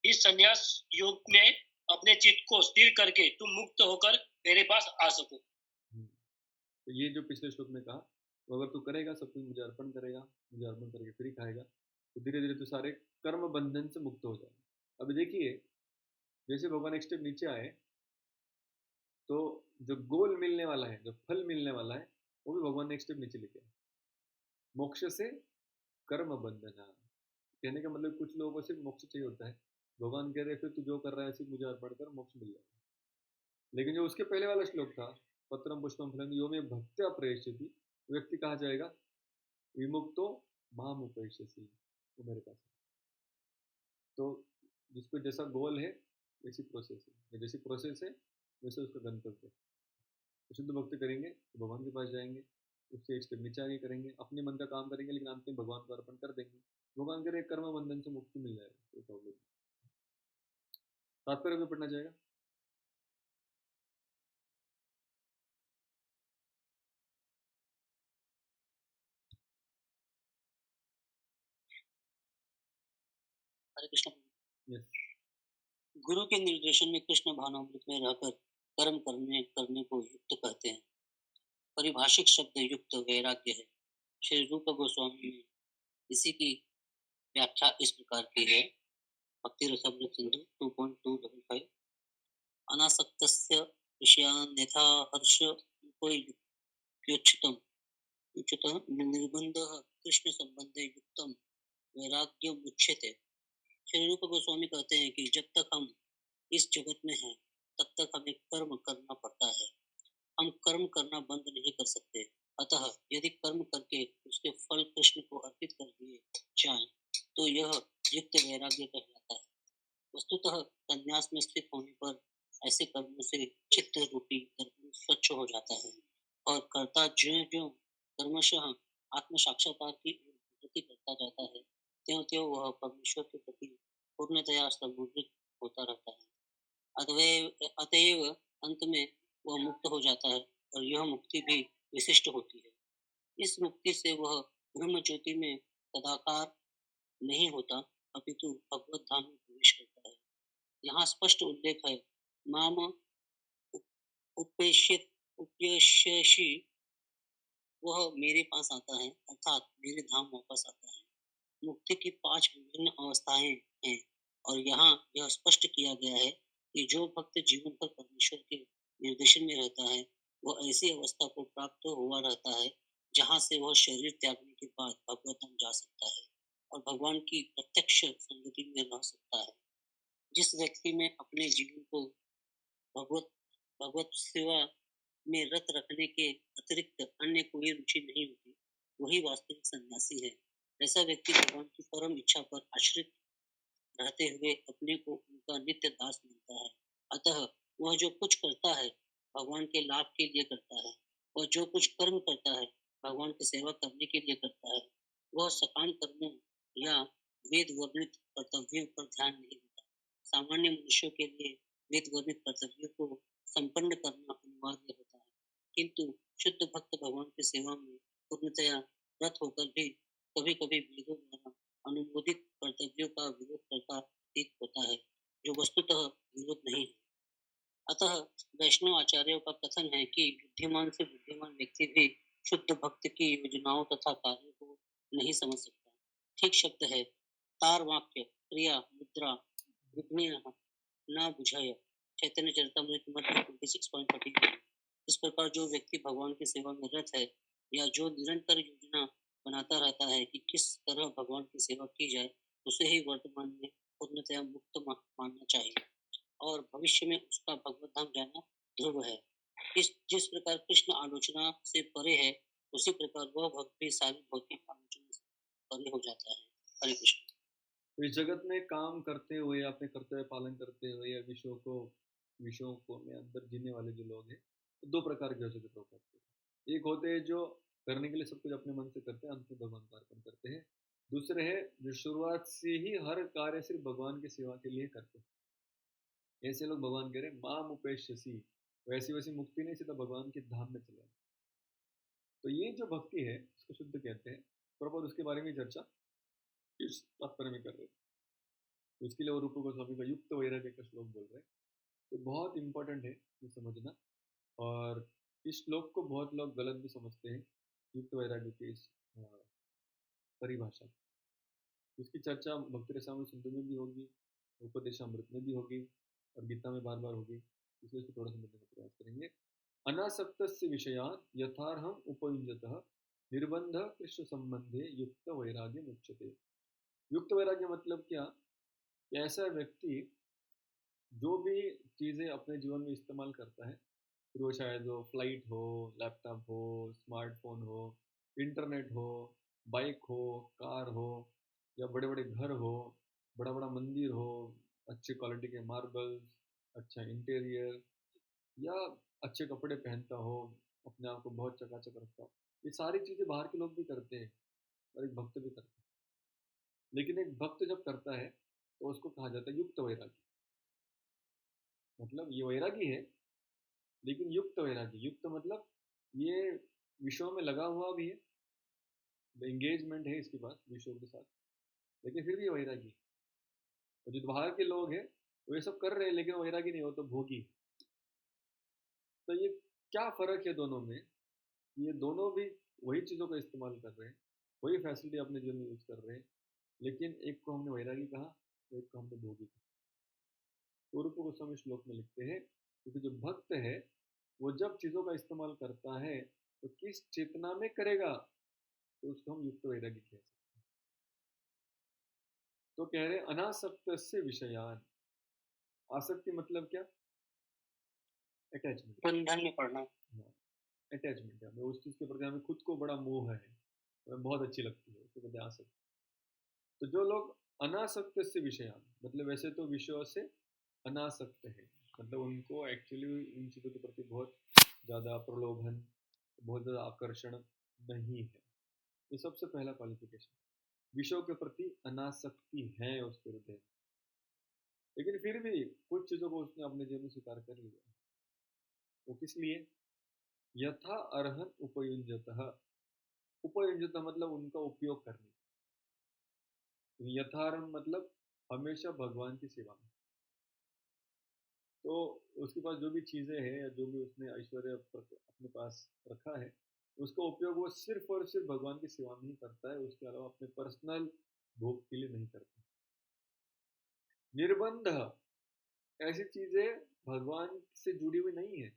इस संन्यास योग में अपने चित्त को स्थिर करके तुम मुक्त होकर मेरे पास आ सको। तो ये जो पिछले श्लोक में कहा, तो अगर तू करेगा, सब कुछ मुझे अर्पण करेगा, मुझे अर्पण करके फिर ही खाएगा, तो धीरे धीरे तू सारे कर्म बंधन से मुक्त हो जाएगा। अभी देखिए, जैसे भगवान एक स्टेप नीचे आए तो जो गोल मिलने वाला है, जो फल मिलने वाला है, वो भी भगवान ने एक स्टेप नीचे लेके आए। मोक्ष से कर्म बंधना। कहने का मतलब कुछ लोगों को सिर्फ मोक्ष चाहिए होता है, भगवान कह रहे फिर तू जो कर रहा है सिर्फ मुझे अर्पण कर, मोक्ष मिल जाएगा। लेकिन जो उसके पहले वाला श्लोक था, पत्रम पुष्पम फलम यो में भक्त्या प्रयश्यति, व्यक्ति कहा जाएगा विमुक्तो माम उपैष्यसि, वो मेरे पास है। तो जिसको जैसा गोल है वैसी प्रोसेस है, जैसी प्रोसेस है वैसे उसका गंतव्य है। तो शुद्ध भक्ति करेंगे तो भगवान के पास जाएंगे, उससे एक स्टेप नीचे आगे करेंगे, अपने मन का काम करेंगे, लेकिन अंत में भगवान को अर्पण कर देंगे। भगवान करे कर्म बंधन से मुक्ति मिल जाएगा, कोई प्रॉब्लम नहीं। तात्पर्य भी पढ़ना चाहेगा? हरे कृष्ण। यस। गुरु के निर्देशन में कृष्ण भावनामृत में रहकर कर्म करने को युक्त कहते हैं। परिभाषिक शब्द युक्त वैराग्य है। श्री रूप गोस्वामी ने इसी की व्याख्या इस प्रकार की है। भक्ति रसामृत सिंधु 2.255। अनासक्तस्य विषयान्यथा हर्ष उपयुच्यतम निर्बंधः कृष्ण संबंधे युक्तम वैराग्यम उच्यते। श्री रूप गोस्वामी कहते हैं कि जब तक हम इस जगत में हैं तब तक हमें कर्म करना पड़ता है। हम कर्म करना बंद नहीं कर सकते। अतः यदि कर्म करके उसके फल कृष्ण को अर्पित कर दिए जाएं तो यह युक्त वैराग्य कहलाता है। वस्तुतः संन्यास में स्थित होने पर ऐसे कर्मों से चित्त रूपी दर्पण स्वच्छ हो जाता है और कर्ता ज्यों कर्मशः आत्म साक्षात्कार की ओर प्रगति करता जाता है, त्यों त्यों वह परमेश्वर के प्रति पूर्णतया समर्पित होता रहता है। अतएव अंत में वह मुक्त हो जाता है और यह मुक्ति भी विशिष्ट होती है। इस मुक्ति से वह ब्रह्म ज्योति में सदाकार नहीं होता, अपितु भगवत धाम में प्रवेश करता है। यहाँ स्पष्ट उल्लेख है, माम उपैष्यसि, वह मेरे पास आता है, अर्थात मेरे धाम वापस आता है। मुक्ति की 5 विभिन्न अवस्थाएं हैं और यहाँ यह स्पष्ट किया गया है कि जो भक्त जीवन भर परमेश्वर के निर्देशन में रहता है वह ऐसी अवस्था को प्राप्त हुआ रहता है जहाँ से वह शरीर त्यागने के बाद भगवत धाम जा सकता है और भगवान की प्रत्यक्ष संगति में रह सकता है। जिस व्यक्ति में अपने जीवन को भगवत सेवा में रत रखने के अतिरिक्त अन्य कोई रुचि नहीं होती, वही वास्तविक सन्यासी है। ऐसा व्यक्ति भगवान की परम इच्छा पर आश्रित रहते हुए अपने को उनका नित्य दास मानता है। अतः वह जो कुछ करता है भगवान के लाभ के लिए करता है, वह जो कुछ कर्म करता है भगवान की सेवा करने के लिए करता है। वह सकाम कर्मों या वेद वर्णित कर्तव्यों पर ध्यान नहीं देता। सामान्य मनुष्यों के लिए वेद वर्णित कर्तव्यों को संपन्न करना अनिवार्य होता है, किंतु शुद्ध भक्त भगवान की सेवा में पूर्णतया रत होकर भी कभी कभी वेदों द्वारा अनुमोदित कर्तव्यों का विरोध करता प्रतीत होता है, जो वस्तुतः विरोध नहीं है। अतः वैष्णव आचार्यों का कथन है कि बुद्धिमान से बुद्धिमान व्यक्ति भी शुद्ध भक्त की योजनाओं तथा कार्यों को नहीं समझ सकता। ठीक शब्द है, तार वाक्य क्रिया मुद्रा विघ्न न बुझाय चैतन्य चरितमृत मतलब 26.31। इस प्रकार जो व्यक्ति भगवान की सेवा में रत है या जो निरंतर योजना बनाता रहता है कि किस तरह भगवान की सेवा की जाए, उसे ही वर्तमान में पूर्णतया मुक्त मानना चाहिए और भविष्य में उसका भगवत धाम जाना ध्रुव है। इस जिस प्रकार कृष्ण आलोचना से परे है, उसी प्रकार वह भक्त भी सारी भौतिक आलोचना से परे हो जाता है। हरे कृष्ण। तो इस जगत में काम करते हुए, अपने कर्तव्य पालन करते हुए या विषयों को में अंदर जीने वाले जो लोग हैं, तो दो प्रकार के हो सकते प्रभुपाद। एक होते हैं जो करने के लिए सब कुछ अपने मन से करते हैं, अंत में भगवान का अर्पण करते हैं। दूसरे है जो शुरुआत से ही हर कार्य सिर्फ भगवान की सेवा के लिए करते हैं। ऐसे लोग भगवान कह रहे हैं माम उपेश्यसी, वैसी वैसी मुक्ति नहीं, सीधा भगवान के धाम में चले। तो ये जो भक्ति है इसको शुद्ध कहते हैं। प्रभुपाद उसके बारे में चर्चा इस तात्पर्य में कर रहे हैं। उसके लिए वो रूप गोस्वामी का युक्त वैराग्य का श्लोक बोल रहे हैं। तो बहुत इंपॉर्टेंट है ये समझना। और इस श्लोक को बहुत लोग गलत भी समझते हैं, युक्त वैराग्य की इस परिभाषा। इसकी चर्चा भक्ति रसामृत सिंधु में भी होगी, उपदेशामृत में भी होगी और गीता में बार बार होगी, इसलिए इसको थोड़ा समझने का प्रयास करेंगे। अनासक्तस्य विषयान् यथार्हम् उपयुञ्जतः निर्बंध कृष्ण संबंधे युक्त वैराग्य मुच्यते। युक्त वैराग्य मतलब क्या? कि ऐसा व्यक्ति जो भी चीज़ें अपने जीवन में इस्तेमाल करता है, फिर वो शायद वो फ्लाइट हो, लैपटॉप हो, स्मार्टफोन हो, इंटरनेट हो, बाइक हो, कार हो, या बड़े बड़े घर हो, बड़ा बड़ा मंदिर हो, अच्छे क्वालिटी के मार्बल्स, अच्छा इंटीरियर, या अच्छे कपड़े पहनता हो, अपने आप को बहुत चकाचक रखता हो, ये सारी चीज़ें बाहर के लोग भी करते हैं और एक भक्त भी करता है। लेकिन एक भक्त जब करता है तो उसको कहा जाता है युक्त वैरागी। मतलब ये वैरागी है लेकिन युक्त वैरागी। युक्त मतलब ये विषयों में लगा हुआ भी है, एंगेजमेंट है इसके पास विषयों के साथ, लेकिन फिर भी वैरागी। और जो बाहर के लोग हैं वो ये सब कर रहे हैं लेकिन वैरागी नहीं हो, तो भोगी। तो ये क्या फ़र्क है दोनों में? ये दोनों भी वही चीज़ों का इस्तेमाल कर रहे हैं, वही फैसिलिटी अपने जीवन में यूज़ कर रहे हैं, लेकिन एक को हमने वैरागी कहा, एक को हमने भोगी कहा। रूप गोस्वामी श्लोक में लिखते हैं क्योंकि जो भक्त है वो जब चीज़ों का इस्तेमाल करता है तो किस चेतना में करेगा, तो उसको हम युक्त वैरागी कह सकते हैं। तो कह रहे अनासक्त से विषयान। आसक्ति मतलब क्या? अटैचमेंट, बंधन में पड़ना। अटैचमेंट है, हमें उस चीज़ के प्रति हमें खुद को बड़ा मोह है, हमें बहुत अच्छी लगती है, उसको कहते हैं आसक्ति। तो जो लोग अनासक्त से विषयान मतलब वैसे तो विषयों से अनासक्त है, मतलब उनको एक्चुअली इन चीज़ों के प्रति बहुत ज़्यादा प्रलोभन, बहुत ज़्यादा आकर्षण नहीं है। ये सबसे पहला क्वालिफिकेशन। विषयों के प्रति अनासक्ति है उसके हृदय, लेकिन फिर भी कुछ चीज़ों को उसने अपने जीवन में स्वीकार कर लिया। वो किस लिए? यथा अर्हन उपयुञ्जतः। उपयुञ्जतः मतलब उनका उपयोग करने। यथार्हन मतलब हमेशा भगवान की सेवा में। तो उसके पास जो भी चीज़ें हैं या जो भी उसने ऐश्वर्य अपने पास रखा है, उसका उपयोग वो सिर्फ और सिर्फ भगवान की सेवा में ही करता है, उसके अलावा अपने पर्सनल भोग के लिए नहीं करता। निर्बंध, ऐसी चीज़ें भगवान से जुड़ी हुई नहीं है,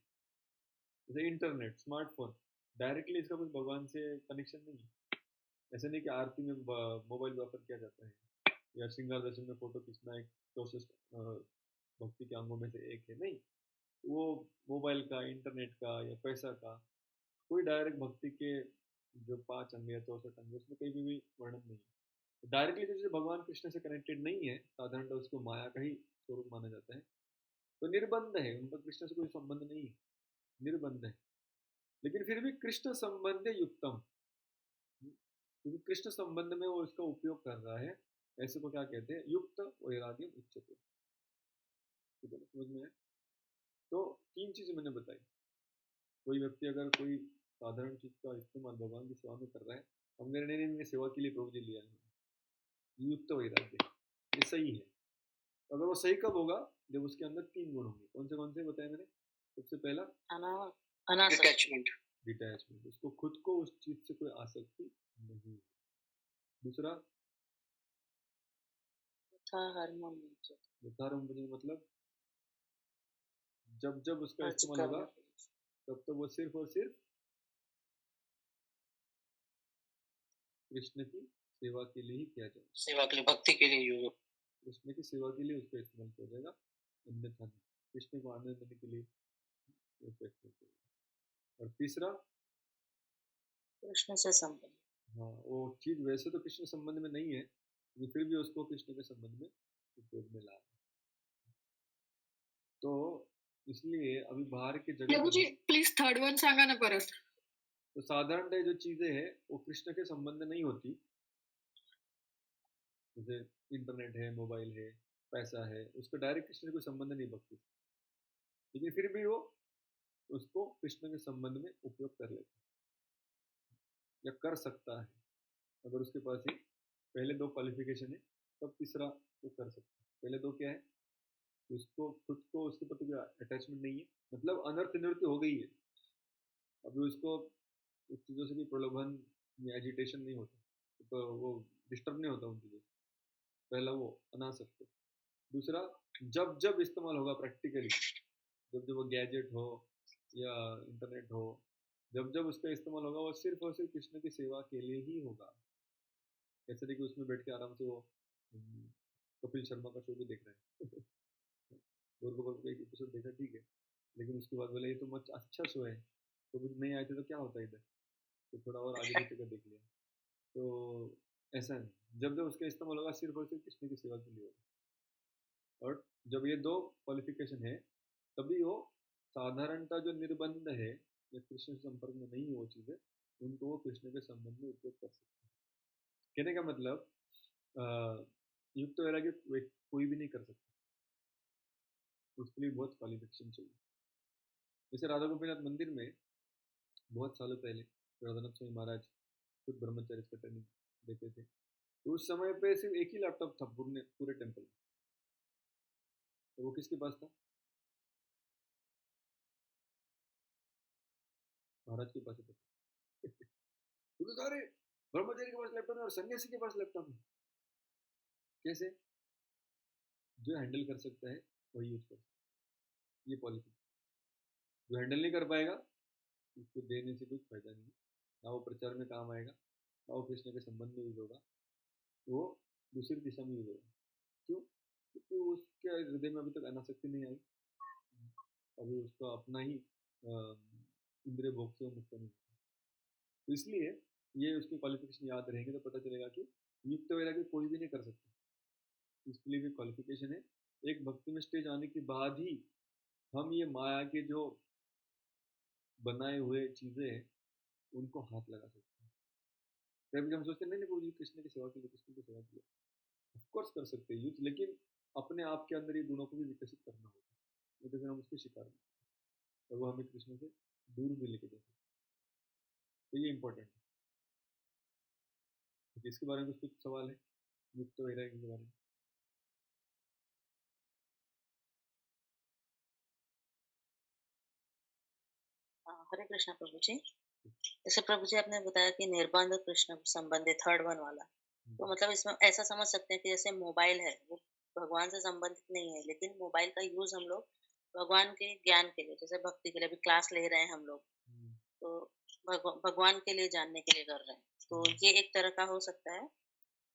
जैसे इंटरनेट, स्मार्टफोन, डायरेक्टली इसका कुछ भगवान से कनेक्शन नहीं है। ऐसे नहीं कि आरती में मोबाइल वापर किया जाता है या श्रृंगार दर्शन में फोटो खींचना एक प्रोसेस भक्ति के अंगों में से एक है, नहीं। वो मोबाइल का, इंटरनेट का या पैसा का कोई डायरेक्ट भक्ति के जो 5 अंग या 64 अंग उसमें कहीं भी वर्णन नहीं है। डायरेक्टली तो जैसे भगवान कृष्ण से कनेक्टेड नहीं है, साधारणतः उसको माया का ही स्वरूप माना जाता है, तो निर्बंध है, उनका कृष्ण से कोई संबंध नहीं है, निर्बंध है। लेकिन फिर भी कृष्ण संबंध युक्तम, क्योंकि कृष्ण संबंध में वो इसका उपयोग कर रहा है, ऐसे को क्या कहते हैं? युक्त वैराग्य उच्चते। ठीक है, समझ में है? तो 3 चीजें मैंने बताई। कोई व्यक्ति अगर कोई साधारण चीज का इस्तेमाल भगवान की सेवा में कर रहा है, हम कह रहे नहीं, नहीं सेवा के लिए प्रभु जी लिया है, युक्त वैराग्य, ये सही है। अगर वो सही कब होगा? जब उसके अंदर 3 गुण होंगे। कौन से बताए मैंने? सबसे पहला अटैचमेंट, डिटैचमेंट, उसको खुद को उस चीज से कोई आसक्ति नहीं है। दूसरा यथारम्भ मतलब जब जब उसका अर्ज इस्तेमाल होगा करना। तब तो वो सिर्फ और सिर्फ कृष्ण की सेवा के लिए ही किया जाएगा, सेवा के लिए, भक्ति के लिए यूज हो। कृष्ण की सेवा के लिए उसका इस्तेमाल किया जाएगा, अन्यथा नहीं। कृष्ण को आनंद देने के लिए उसका इस्तेमाल किया जाएगा। और तीसरा, कृष्ण से संबंध। हाँ, वो चीज वैसे तो कृष्ण संबंध में नहीं है, लेकिन फिर भी उसको कृष्ण के संबंध में उपयोग में ला रहा है। तो इसलिए अभी बाहर की जगत प्रभुजी में प्लीज थर्ड वन सांगा ना परत. तो साधारणतः जो चीजें हैं वो कृष्ण के संबंध नहीं होती, जैसे इंटरनेट है, मोबाइल है, पैसा है, उसका डायरेक्ट कृष्ण से कोई संबंध नहीं भक्ति से, लेकिन फिर भी वो उसको कृष्ण के संबंध में उपयोग कर लेता है या कर सकता है, अगर उसके पास ही पहले दो क्वालिफिकेशन है तब तीसरा वो कर सकता है। पहले दो क्या है, उसको खुद को उसके प्रति कोई अटैचमेंट नहीं है, मतलब अनर्थ निवृत्ति हो गई है, अभी उसको उस चीज़ों से भी प्रलोभन या एजिटेशन नहीं होता, तो वो डिस्टर्ब नहीं होता उन चीज़ों से, पहला वो अनासक्त है। दूसरा, जब जब इस्तेमाल होगा प्रैक्टिकली, जब जब वो गैजेट हो या इंटरनेट हो, जब जब उसका इस्तेमाल होगा वो सिर्फ और सिर्फ कृष्ण की सेवा के लिए ही होगा। ऐसे नहीं कि उसमें बैठ के आराम से वो कपिल शर्मा का शो भी देख रहे हैं गोर गोपाल का एक एपिसोड देखा, ठीक है, लेकिन उसके बाद बोले ये तो मच अच्छा शो है, तो कुछ नहीं आए थे तो क्या होता है इधर, तो थोड़ा और आगे पीछे का देख लिया। तो ऐसा नहीं, जब जब उसका इस्तेमाल होगा सिर्फ और सिर्फ कृष्ण की सेवा के लिए होगा। और जब ये दो क्वालिफिकेशन है तभी वो साधारणतः जो निर्बंध है या कृष्ण के संपर्क में नहीं है वो चीज़ें, उनको वो कृष्ण के संबंध में उपयोग कर सकते हैं। कहने का मतलब युक्त वैराग्य कोई भी नहीं कर सकता, उसके लिए बहुत क्वालिफिकेशन चाहिए। जैसे राधा गोपीनाथ मंदिर में बहुत सालों पहले राधानाथ स्वामी महाराज खुद ब्रह्मचारी का ट्रेनिंग देते थे, तो उस समय पे सिर्फ एक ही लैपटॉप था पूरे पूरे टेम्पल में, तो वो किसके पास था? महाराज के पास ही था तो सारे ब्रह्मचारी के पास लैपटॉप है और सन्यासी के पास लैपटॉप है, कैसे? जो हैंडल कर सकता है वही यूज कर सकता है, ये पॉलिसी। जो हैंडल नहीं कर पाएगा उसको देने से कुछ फायदा नहीं है, ना वो प्रचार में काम आएगा, ना वो कृष्ण के संबंध में यूज होगा, वो दूसरी दिशा में यूज होगा। क्यों? क्योंकि उसके हृदय में अभी तक अनासक्ति नहीं आई, अभी उसका अपना ही इंद्रिय भोग से मुक्त नहीं हुआ। तो इसलिए ये उसकी क्वालिफिकेशन याद रहेंगे तो पता चलेगा कि युक्त वैराग्य कोई भी नहीं कर सकता, इसके लिए भी क्वालिफिकेशन है। एक भक्ति में स्टेज आने के बाद ही हम ये माया के जो बनाए हुए चीजें हैं उनको हाथ लगा सकते हैं। कभी हम सोचते हैं नहीं नहीं वो जी कृष्ण की सेवा के लिए, कृष्ण की सेवा के लिए ऑफकोर्स कर सकते हैं यूज, लेकिन अपने आप के अंदर ये गुणों को भी विकसित करना होगा, नहीं तो फिर हम उसके शिकार हैं और वो हमें कृष्ण से दूर भी लेके जा सकते हैं। तो ये इंपॉर्टेंट है। तो इसके बारे में कुछ सवाल है युक्त वैराग्य के बारे में? हरे कृष्णा प्रभु जी। जैसे प्रभु जी आपने बताया कि निर्बंध कृष्ण संबंधी थर्ड वन वाला, तो मतलब इसमें ऐसा समझ सकते हैं कि जैसे मोबाइल है वो भगवान से संबंधित नहीं है, लेकिन मोबाइल का यूज हम लोग भगवान के ज्ञान के लिए, जैसे भक्ति के लिए अभी क्लास ले रहे हैं हम लोग, तो भगवान के लिए जानने के लिए कर रहे हैं, तो ये एक तरह का हो सकता है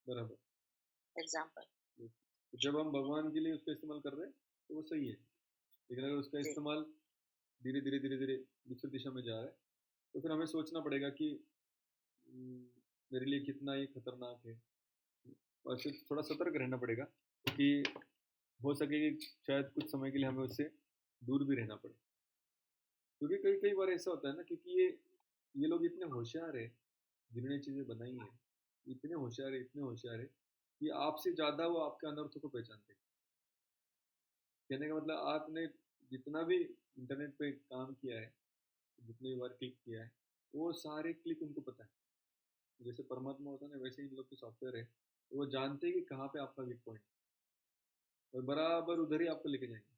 बराबर एग्जाम्पल। तो जब हम भगवान के लिए उसका इस्तेमाल कर रहे हैं तो वो सही है, लेकिन अगर उसका इस्तेमाल धीरे धीरे धीरे धीरे दूसरी दिशा में जा रहा है तो फिर हमें सोचना पड़ेगा कि मेरे लिए कितना ये खतरनाक है, और फिर थोड़ा सतर्क रहना पड़ेगा कि हो सके कि शायद कुछ समय के लिए हमें उससे दूर भी रहना पड़े, क्योंकि कई कई बार ऐसा होता है ना, क्योंकि ये लोग इतने होशियार है जिन्होंने चीज़ें बनाई हैं, इतने होशियार है, इतने होशियार है कि आपसे ज़्यादा वो आपके अनर्थों को पहचानते हैं। कहने का मतलब आपने जितना भी इंटरनेट पे काम किया है, जितने भी बार क्लिक किया है, वो सारे क्लिक उनको पता है। जैसे परमात्मा होता है ना, वैसे ही इन लोग के सॉफ्टवेयर है, तो वो जानते हैं कि कहाँ पे आपका वीक पॉइंट है और बराबर उधर ही आपको लेके जाएंगे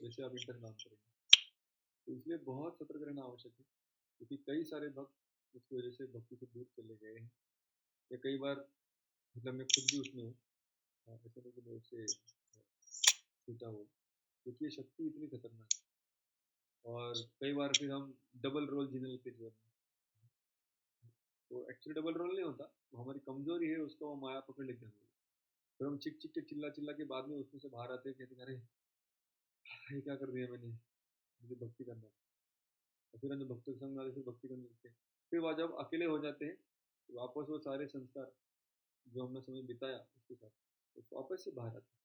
जैसे आप इंटर काम करेंगे। तो इसलिए बहुत सतर्क रहना आवश्यक है, क्योंकि कई सारे भक्त इसकी वजह से भक्ति से दूर चले गए हैं, या कई बार मतलब मैं खुद भी उसमें हूँ, ऐसा नहीं कि मैं उससे छूटा हूँ, क्योंकि ये शक्ति इतनी खतरनाक है। और कई बार फिर हम डबल रोल जीने लगते हैं जीवन में। तो एक्चुअली डबल रोल नहीं होता, वो हमारी कमजोरी है, उसको वो माया पकड़ लेते हैं। फिर हम चिक चिक के चिल्ला चिल्ला के बाद में उसमें से बाहर आते हैं, कहते हैं अरे ये क्या कर दिया मैंने, मुझे भक्ति करना था। और फिर हम जब भक्तों के संग आते फिर भक्ति करने लगते हैं। फिर वह जब अकेले हो जाते हैं तो वापस वो सारे संस्कार जो हमने समय बिताया उसके साथ तो वापस से बाहर आते हैं।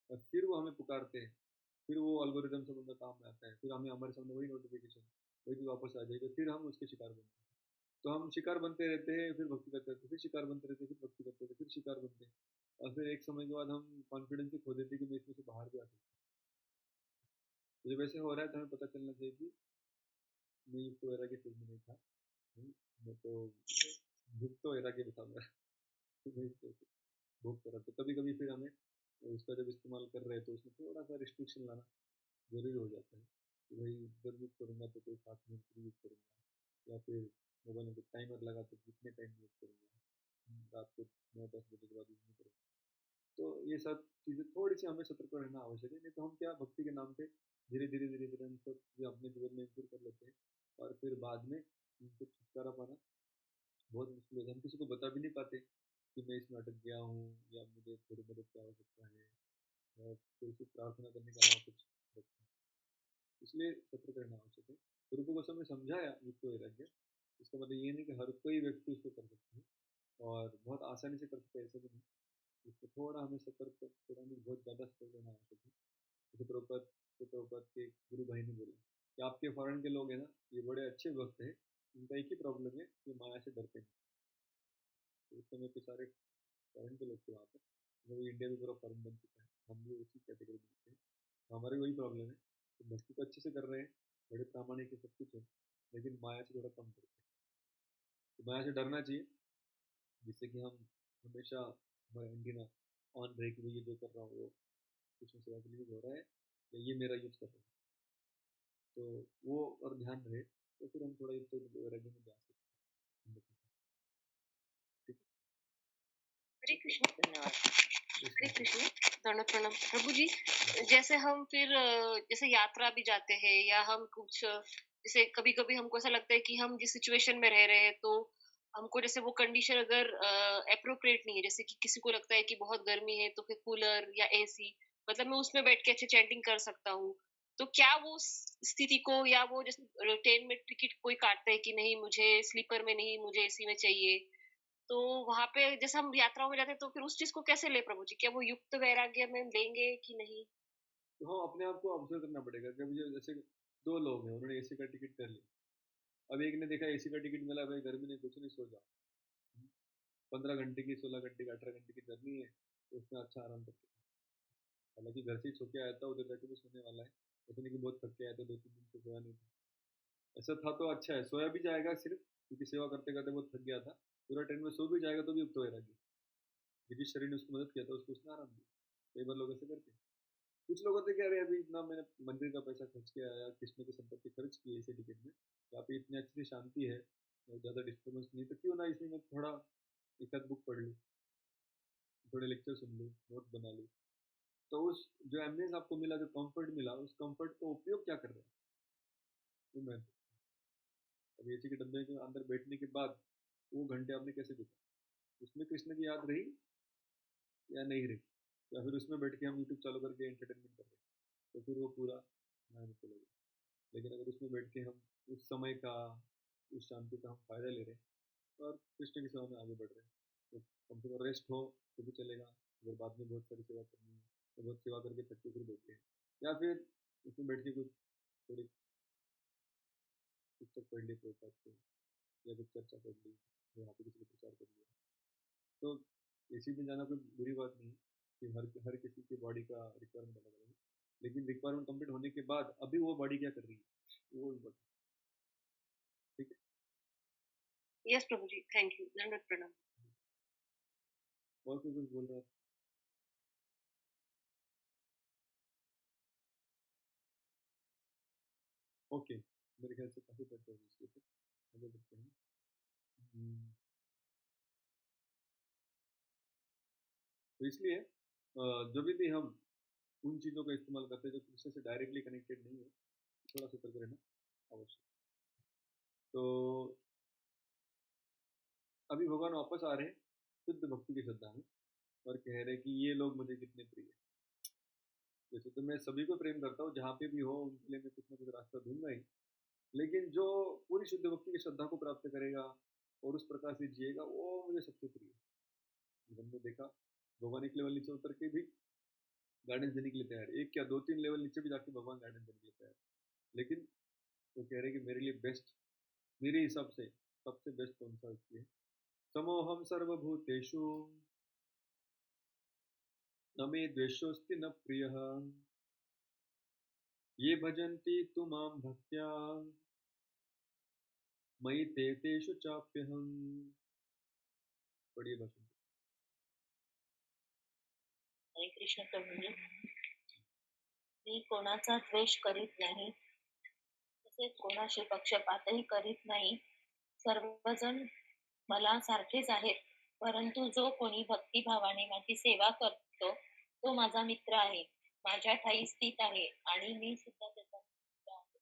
और फिर वो हमें पुकारते हैं, फिर वो अल्गोरिदम सब उनका काम में आता है, फिर हमें हमारे सामने वही नोटिफिकेशन वही चीज़ वापस आ जाएगी, फिर हम उसके शिकार बनते हैं। तो हम शिकार बनते रहते हैं, फिर भक्ति करते रहते हैं, फिर शिकार बनते रहते हैं, फिर भक्ति करते रहते हैं, फिर शिकार बनते हैं। और फिर एक समय के बाद हम कॉन्फिडेंस ही खो देते हैं कि मैं इसमें से बाहर भी आ सकता हूँ। तो जब ऐसे हो रहा है तो हमें पता चलना चाहिए कि मैं युक्त वैराग्य फिल्म में नहीं था। मैं तो भुक्त तो वैराग्य था मेरा। मैं तो भोग कर रहा था। कभी कभी फिर हमें उसका जब इस्तेमाल कर रहे हैं तो उसमें थोड़ा सा रिस्ट्रिक्शन लाना जरूरी हो जाता है कि भाई जब यूज़ करूँगा तो कोई 7 मिनट के लिए यूज़ करूँगा, या फिर मोबाइल में टाइमर लगा तो कितने टाइम यूज़ करूँगा, रात को 9-10 बजे के बाद यूज़ नहीं करूँगा। तो ये सब चीज़ें थोड़ी सी हमें सतर्क रहना आवश्यक है, नहीं तो हम क्या भक्ति के नाम पे धीरे धीरे हम सब ये अपने जीवन में इंक्लूड कर लेते हैं, और फिर बाद में उनसे छुटकारा पाना बहुत मुश्किल होता है। हम किसी को बता भी नहीं पाते कि मैं इसमें अटक गया हूँ या मुझे थोड़ी मदद की आवश्यकता है, और फिर सिर्फ प्रार्थना करने के अलावा कुछ बचता नहीं। इसलिए सतर्क रहना आवश्यक है। गुरु को गोस्वामी ने समझाया युक्त वैराग्य, इसका मतलब ये नहीं कि हर कोई व्यक्ति उसको कर सकता है और बहुत आसानी से कर सकता है, ऐसा भी नहीं। इसको थोड़ा हमें सतर्क, थोड़ा हमें बहुत ज़्यादा सतर्क रहना आवश्यक है। जैसे प्रभुपाद के गुरु भाई ने बोला कि आपके फॉरेन के लोग हैं ना, ये बड़े अच्छे वक्त हैं, इनका एक ही प्रॉब्लम है, ये माया से डरते हैं। तो उस समय पे सारे फॉरेन के लोग थे वहाँ पर, जब इंडिया भी पूरा फॉरेन बन चुका है, हम भी उसी कैटेगरी में आते हैं। तो हमारी वही प्रॉब्लम है कि भक्ति तो अच्छे से कर रहे हैं, बड़े प्रामाणिक है, सब कुछ है, लेकिन माया से थोड़ा कम करते हैं। तो माया से डरना चाहिए, जिससे कि हम हमेशा हमारा एंटीना ऑन रहे कि भाई ये जो कर रहा हूँ वो कृष्ण सेवा के लिए हो रहा है या ये मेरा यूज कर रहा है। तो वो और ध्यान रहे तो फिर हम थोड़ा युक्त वैराग्य में जा सकते हैं। ठीक हरे कृष्ण। धन्यवाद। है, हरे कृष्ण कृष्ण। दंडवत प्रणाम प्रभु जी। जैसे हम फिर जैसे यात्रा भी जाते हैं या हम कुछ जैसे कभी कभी हमको ऐसा लगता है कि हम जिस सिचुएशन में रह रहे हैं तो हमको जैसे वो कंडीशन अगर अप्रोप्रिएट नहीं है, जैसे कि किसी को लगता है कि बहुत गर्मी है तो फिर कूलर या एसी, मतलब मैं उसमें बैठ के अच्छे चैटिंग कर सकता हूँ। तो क्या वो स्थिति को या वो जैसे ट्रेन में टिकट कोई काटता है कि नहीं मुझे स्लीपर में नहीं मुझे एसी में चाहिए, तो वहाँ पे जैसे हम यात्राओं में जाते हैं तो फिर उस चीज को कैसे ले प्रभु जी? क्या वो युक्त वैराग्य में लेंगे कि नहीं? तो हाँ, अपने आप को ऑब्जर्व करना पड़ेगा कि मुझे जैसे दो लोग हैं, उन्होंने एसी का टिकट कर लिया। अब एक ने देखा एसी का टिकट मिला, भाई गर्मी नहीं, कुछ नहीं, सो जाओ। 15 घंटे की, 16 घंटे की, 18 घंटे की जर्नी है, तो उसमें अच्छा आराम करके, हालांकि घर से ही सो के आया था, उधर जाके भी सोने वाला है, ऐसा नहीं कि बहुत थक के आया था, 2-3 दिन से सोया नहीं था। ऐसा था तो अच्छा है, सोया भी जाएगा सिर्फ क्योंकि सेवा करते करते बहुत थक गया था, पूरा ट्रेन में सो भी जाएगा तो भी युक्त वैराग्य, जिस शरीर ने उसको मदद किया था उसको उसने आराम दिया। कई बार लोग ऐसे करते हैं। कुछ लोग होते हैं कि अरे अभी इतना मैंने मंदिर का पैसा खर्च किया या कृष्ण की संपत्ति खर्च की है इसी टिकट में, यहाँ पे इतनी अच्छी शांति है और ज़्यादा डिस्टर्बेंस नहीं, तो क्यों ना इसमें मैं थोड़ा एक आध बुक पढ़ लूँ, थोड़े लेक्चर सुन लूँ, नोट बना लूँ। तो उस जो एम्बियंस आपको मिला, जो कंफर्ट मिला, उस कंफर्ट का उपयोग क्या कर रहे हैं, वो मैं अब एसी के डब्बे के अंदर बैठने के बाद वो घंटे आपने कैसे बिताए, उसमें कृष्ण की याद रही या नहीं रही, या फिर उसमें बैठ के हम यूट्यूब चालू करके एंटरटेनमेंट कर रहे हैं, तो फिर वो पूरा मायने चलेगा। लेकिन अगर उसमें बैठ के हम उस समय का, उस शांति का हम फायदा ले रहे हैं और कृष्ण की सेवा में आगे बढ़ रहे हैं, तो कम से कम रेस्ट हो तो भी चलेगा। अगर बाद में बहुत सारी सेवा करनी है तो बहुत सेवा करके थक के फिर बैठे हैं, या फिर उसमें बैठ के कुछ थोड़ी पुस्तक पढ़ ली प्रभुपाद से, या कुछ चर्चा कर ली, यहाँ पे किसी ने प्रचार कर लिया, तो एसी में जाना कोई बुरी बात नहीं है कि हर किसी की बॉडी का रिक्वायरमेंट अलग अलग है, लेकिन रिक्वायरमेंट कंप्लीट होने के बाद अभी वो बॉडी क्या कर रही है वो इम्पोर्टेंट। ठीक है। यस प्रभु जी, थैंक यू, दंडवत प्रणाम। और कोई कुछ बोल रहा है? ओके, मेरे ख्याल से काफ़ी चर्चा होगी इसके ऊपर, आगे बढ़ते हैं। तो इसलिए जो भी हम उन चीज़ों का इस्तेमाल करते हैं जो कृष्ण से डायरेक्टली कनेक्टेड नहीं है, थोड़ा सतर्क रहना आवश्यक। तो अभी भगवान वापस आ रहे हैं शुद्ध भक्ति की श्रद्धा में और कह रहे हैं कि ये लोग मुझे कितने प्रिय है। जैसे तो मैं सभी को प्रेम करता हूँ, जहाँ पे भी हो उनके लिए मैं कुछ ना कुछ रास्ता दूंगा ही, लेकिन जो पूरी शुद्ध भक्ति की श्रद्धा को प्राप्त करेगा और उस प्रकार से जिएगा वो मुझे सबसे प्रिय है। हमने देखा भगवान एक लेवल नीचे उतर के भी गाइडेंस देने के लिए तैयार है, एक क्या 2-3 लेवल नीचे भी जाके भगवान गाइडेंस देने के लिए तैयार है, लेकिन वो कह रहे हैं कि मेरे लिए बेस्ट, मेरे हिसाब से सबसे बेस्ट कौन सा व्यक्ति है। समोहम सर्वभूतेषु न मे द्वेषोऽस्ति न प्रियः ये भजन्ति तु मां भक्त्या मयि ते तेषु चाप्यहम्। पढ़िए भाषण। हरे कृष्ण प्रभूजी, मी कोणाचा द्वेष करीत नाही, तसेच कोणाशी पक्षपातही करीत नाही. सर्वजण मला सारखेच आहेत, परंतु जो कोणी भक्तिभावाने माझी सेवा करतो तो माझा मित्र आहे, माझ्या ठाई स्थित आहे आणि मी सुद्धा त्याचा मित्र आहे.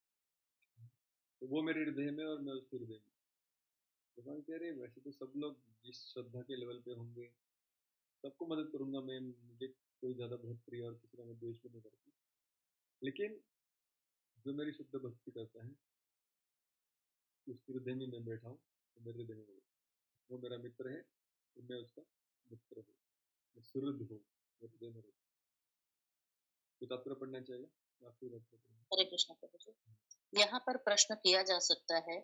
तो वो मेरे हृदय में और मैं उसके हृदय में। भगवान कह रहे हैं वैसे तो सब लोग जिस श्रद्धा के लेवल पे होंगे सबको मदद करूंगा मैं, मुझे कोई ज़्यादा बहुत प्रिय और किसी का मैं द्वेष भी नहीं करता, लेकिन जो मेरी शुद्ध भक्ति करता है उसके हृदय में मैं बैठा हूँ तो मेरे हृदय में वो मेरा मित्र है, तो मैं उसका मित्र हूँ, मैं सुहृद हूँ, मेरे हृदय में रहता हूँ। तो तात्पर्य पढ़ना चाहिए आपको तात्पर्य। हरे कृष्ण प्रभु जी, यहाँ पर प्रश्न किया जा सकता है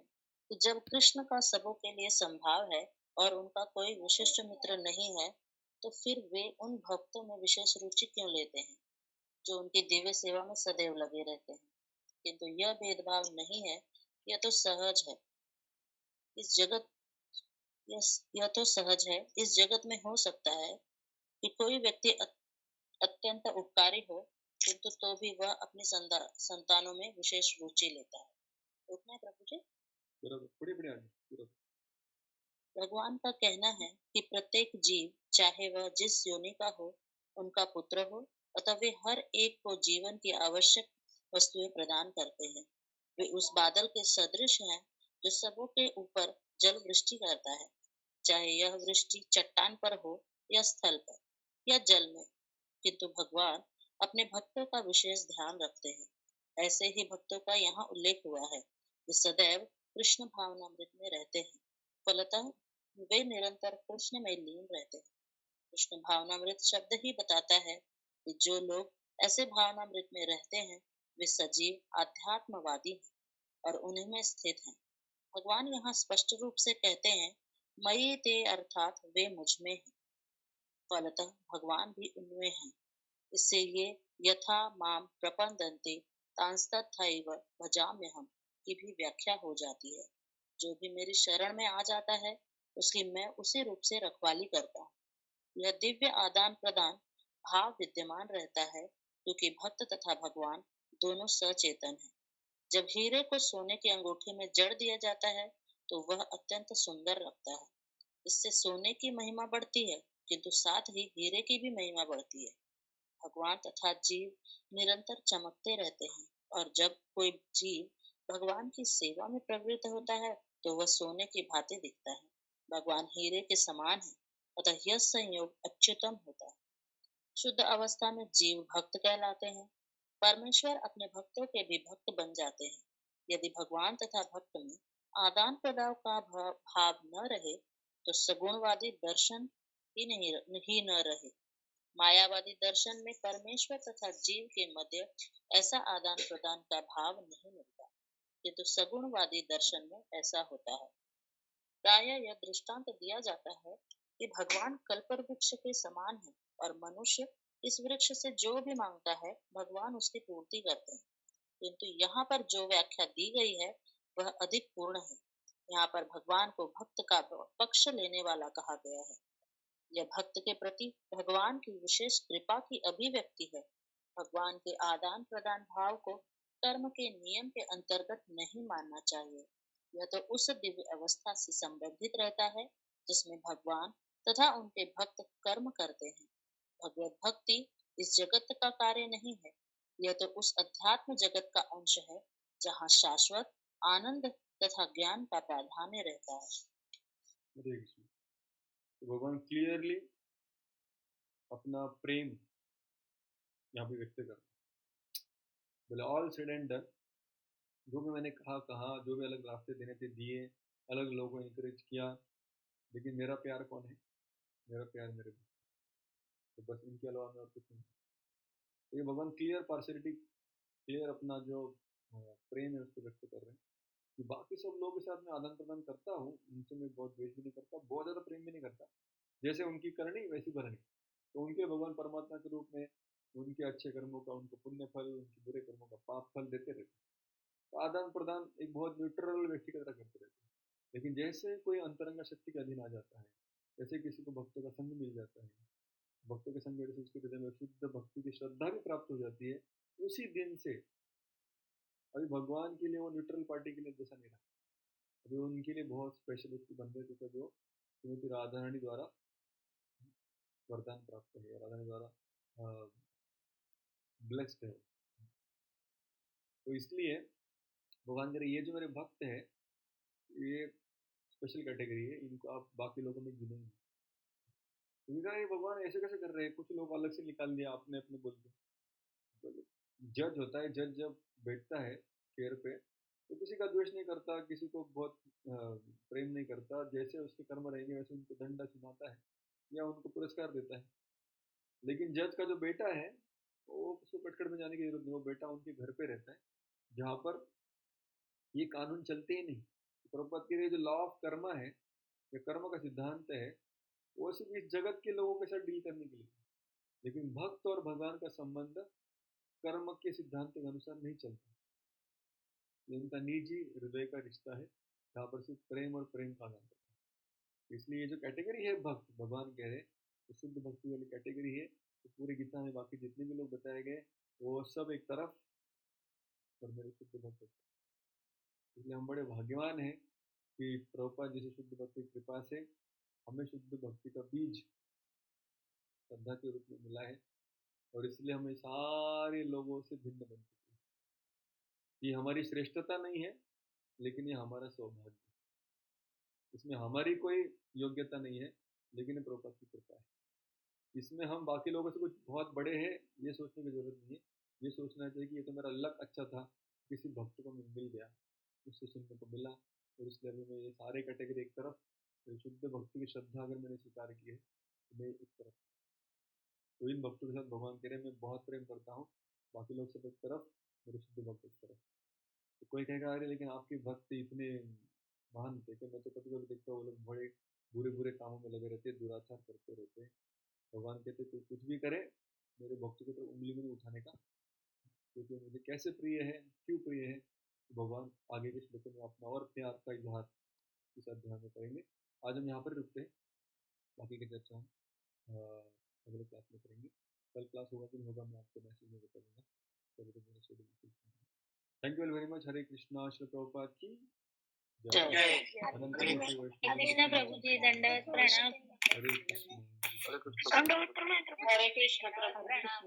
कि जब कृष्ण का सबों के लिए संभाव है और उनका कोई विशिष्ट मित्र नहीं है, तो फिर वे उन भक्तों में विशेष रुचि क्यों लेते हैं जो उनकी दिव्य सेवा में सदैव लगे रहते हैं। किंतु यह भेदभाव नहीं है, यह तो सहज है। इस जगत यह तो सहज है, इस जगत में हो सकता है कि कोई व्यक्ति अत्यंत उपकारी हो, किंतु तो भी वह अपनी संतानों में विशेष रुचि लेता है। उतना है प्रभु जी। बड़े आगे भगवान का कहना है कि प्रत्येक जीव, चाहे वह जिस योनि का हो, उनका पुत्र हो, अतः वे हर एक को जीवन की आवश्यक वस्तुएं प्रदान करते हैं। वे उस बादल के सदृश हैं जो सबों के ऊपर जल वृष्टि करता है, चाहे यह वृष्टि चट्टान पर हो या स्थल पर या जल में। किंतु भगवान अपने भक्तों का विशेष ध्यान रखते हैं। ऐसे ही भक्तों का यहाँ उल्लेख हुआ है, वे सदैव कृष्ण भावनामृत में रहते हैं, फलतः वे निरंतर कृष्ण में लीन रहते हैं। कृष्ण भावनामृत शब्द ही बताता है कि जो लोग ऐसे भावनामृत में रहते हैं वे सजीव आध्यात्मवादी हैं और उन्हीं में स्थित हैं। भगवान यहाँ स्पष्ट रूप से कहते हैं, मयि ते अर्थात वे मुझ में हैं, फलतः भगवान भी उनमें हैं। इससे ये यथा माम प्रपंदन्ते तांस्तथैव भजाम्यहम् की भी व्याख्या हो जाती है। जो भी मेरी शरण में आ जाता है उसकी मैं उसी रूप से रखवाली करता हूँ। यह दिव्य आदान प्रदान भाव विद्यमान रहता है, क्योंकि भक्त तथा भगवान दोनों सचेतन हैं। जब हीरे को सोने की अंगूठी में जड़ दिया जाता है तो वह अत्यंत सुंदर लगता है। इससे सोने की महिमा बढ़ती है, किंतु साथ ही हीरे की भी महिमा बढ़ती है। भगवान तथा जीव निरंतर चमकते रहते हैं, और जब कोई जीव भगवान की सेवा में प्रवृत्त होता है तो वह सोने की भांति दिखता है। भगवान हीरे के समान है, अतः यह संयोग अच्युतम होता है। शुद्ध अवस्था में जीव भक्त कहलाते हैं। परमेश्वर अपने भक्तों के भी भक्त बन जाते हैं। यदि भगवान तथा भक्त में आदान प्रदान का भाव न रहे तो सगुणवादी दर्शन ही न रहे। मायावादी दर्शन में परमेश्वर तथा जीव के मध्य ऐसा आदान प्रदान का भाव नहीं मिलता, किंतु सगुणवादी दर्शन में ऐसा होता है। प्राय यह दृष्टांत दिया जाता है कि भगवान कल्पर वृक्ष के समान है और मनुष्य इस वृक्ष से जो भी मांगता है भगवान उसकी पूर्ति करते हैं। किंतु यहाँ पर जो व्याख्या दी गई है वह अधिक पूर्ण है। यहाँ पर भगवान को भक्त का पक्ष लेने वाला कहा गया है। यह भक्त के प्रति भगवान की विशेष कृपा की अभिव्यक्ति है। भगवान के आदान प्रदान भाव को कर्म के नियम के अंतर्गत नहीं मानना चाहिए। यह तो उस दिव्य अवस्था से संबंधित रहता है जिसमें भगवान तथा उनके भक्त कर्म करते हैं। भगवत भक्ति इस जगत का कार्य नहीं है, यह तो उस अध्यात्म जगत का अंश है जहाँ शाश्वत आनंद तथा ज्ञान का प्राधान्य रहता है। हरे कृष्ण। तो भगवान क्लियरली अपना प्रेम यहाँ पे व्यक्त कर रहे हैं। बोले ऑल सेड एंड डन, जो भी मैंने कहा, जो भी अलग रास्ते देने थे दिए, अलग लोगों को इंकरेज किया, लेकिन मेरा प्यार कौन है? मेरा प्यार मेरे भक्त, तो बस इनके अलावा मैं और कुछ नहीं। तो ये भगवान क्लियर पार्शलिटी, क्लियर अपना जो प्रेम है उसको व्यक्त कर रहे हैं कि बाकी सब लोगों के साथ मैं आदान प्रदान करता हूँ, उनसे मैं बहुत द्वेष भी नहीं करता, बहुत ज़्यादा प्रेम भी नहीं करता, जैसे उनकी करनी वैसी भरनी। तो उनके भगवान परमात्मा के रूप में उनके अच्छे कर्मों का उनको पुण्य फल, उनके बुरे कर्मों का पाप फल देते रहते हैं। तो आदान प्रदान एक बहुत न्यूट्रल व्यक्ति की तरह करते रहते हैं। लेकिन जैसे कोई अंतरंग शक्ति के अधीन आ जाता है, जैसे किसी को भक्तों का संग मिल जाता है, भक्तों के संग से उसके हृदय में शुद्ध भक्ति की श्रद्धा भी प्राप्त हो जाती है, उसी दिन से अभी भगवान के लिए वो न्यूट्रल पार्टी के लिए जैसा नहीं रहा, अभी उनके लिए बहुत स्पेशल व्यक्ति बन गए, क्योंकि जो श्रीमती राधा रानी द्वारा वरदान प्राप्त है, राधा रानी द्वारा ब्लेस्ड है। तो इसलिए भगवान कह रहे ये जो मेरे भक्त है ये स्पेशल कैटेगरी है, इनको आप बाकी लोगों में गिनेंगे। तो ये भगवान ऐसे कैसे कर रहे हैं? कुछ लोग अलग से निकाल दिया आपने अपने बोल के। जज होता है, जज जब बैठता है चेयर पे तो किसी का द्वेष नहीं करता, किसी को बहुत प्रेम नहीं करता, जैसे उसके कर्म रहेंगे वैसे उनको दंड सुनाता है या उनको पुरस्कार देता है। लेकिन जज का जो बेटा है वो उसको कटकट में जाने की जरूरत नहीं, वो बेटा उनके घर पे रहता है जहाँ पर ये कानून चलते ही नहीं। प्रभुपाद के लिए जो लॉ ऑफ कर्मा है या कर्म का सिद्धांत है वो सिर्फ इस जगत के लोगों के साथ डील करने के लिए, लेकिन भक्त और भगवान का संबंध कर्म के सिद्धांत के अनुसार नहीं चलता। ये उनका निजी हृदय का रिश्ता है जहाँ पर सिर्फ प्रेम और प्रेम का आदान करता है। इसलिए ये जो कैटेगरी है भक्त, भगवान कह रहे तो शुद्ध भक्ति वाली कैटेगरी है। तो पूरी गीता में बाकी जितने भी लोग बताए गए वो सब एक तरफ और मेरे शुद्ध भक्त। इसलिए हम बड़े भाग्यवान हैं कि प्रभुपाद जी से शुद्ध भक्ति की कृपा से हमें शुद्ध भक्ति का बीज श्रद्धा के रूप में मिला है, और इसलिए हमें सारे लोगों से भिन्न बन चुके हैं। ये हमारी श्रेष्ठता नहीं है, लेकिन ये हमारा सौभाग्य, इसमें हमारी कोई योग्यता नहीं है, लेकिन ये प्रभुपाद की कृपा है। इसमें हम बाकी लोगों से कुछ बहुत बड़े हैं ये सोचने की जरूरत नहीं है। ये सोचना चाहिए कि ये तो मेरा लक अच्छा था, किसी भक्त को मिल गया, उससे सुनने को मिला, और इसलिए अभी मैं ये सारे कैटेगरी एक तरफ, तो शुद्ध भक्ति की श्रद्धा अगर मैंने स्वीकार की है तो मैं एक तरफ, तो इन भक्तों के साथ भगवान कह रहे मैं बहुत प्रेम करता हूँ, बाकी लोग सब एक तरफ, मेरे शुद्ध भक्त एक तरफ। तो कोई कहेगा अरे लेकिन आपके भक्त इतने महान थे कि मैं तो कभी कभी देखता हूँ वो लोग बड़े बुरे बुरे कामों में लगे रहते हैं, दुराचार करते रहते हैं। भगवान कहते तू कुछ भी करे मेरे भक्तों को तो उंगली में नहीं उठाने का, क्योंकि मुझे कैसे प्रिय है, क्यों प्रिय है। तो भगवान आगे के श्लोकों में अपना और प्यार का इजहार इस अध्याय में करेंगे। आज हम यहाँ पर रुकते हैं, बाकी की चर्चा हम अगले क्लास में करेंगे। कल क्लास होगा कि नहीं होगा मैं आपको मैसेज में बता दूंगा। Thank you very much. हरे कृष्णा। श्री प्रभुपाद की जय। अनंत कोटि वैष्णव कृष्ण प्रभु जी दंडवत प्रणाम। हरे कृष्ण। हरे कृष्ण प्रभु प्रणाम।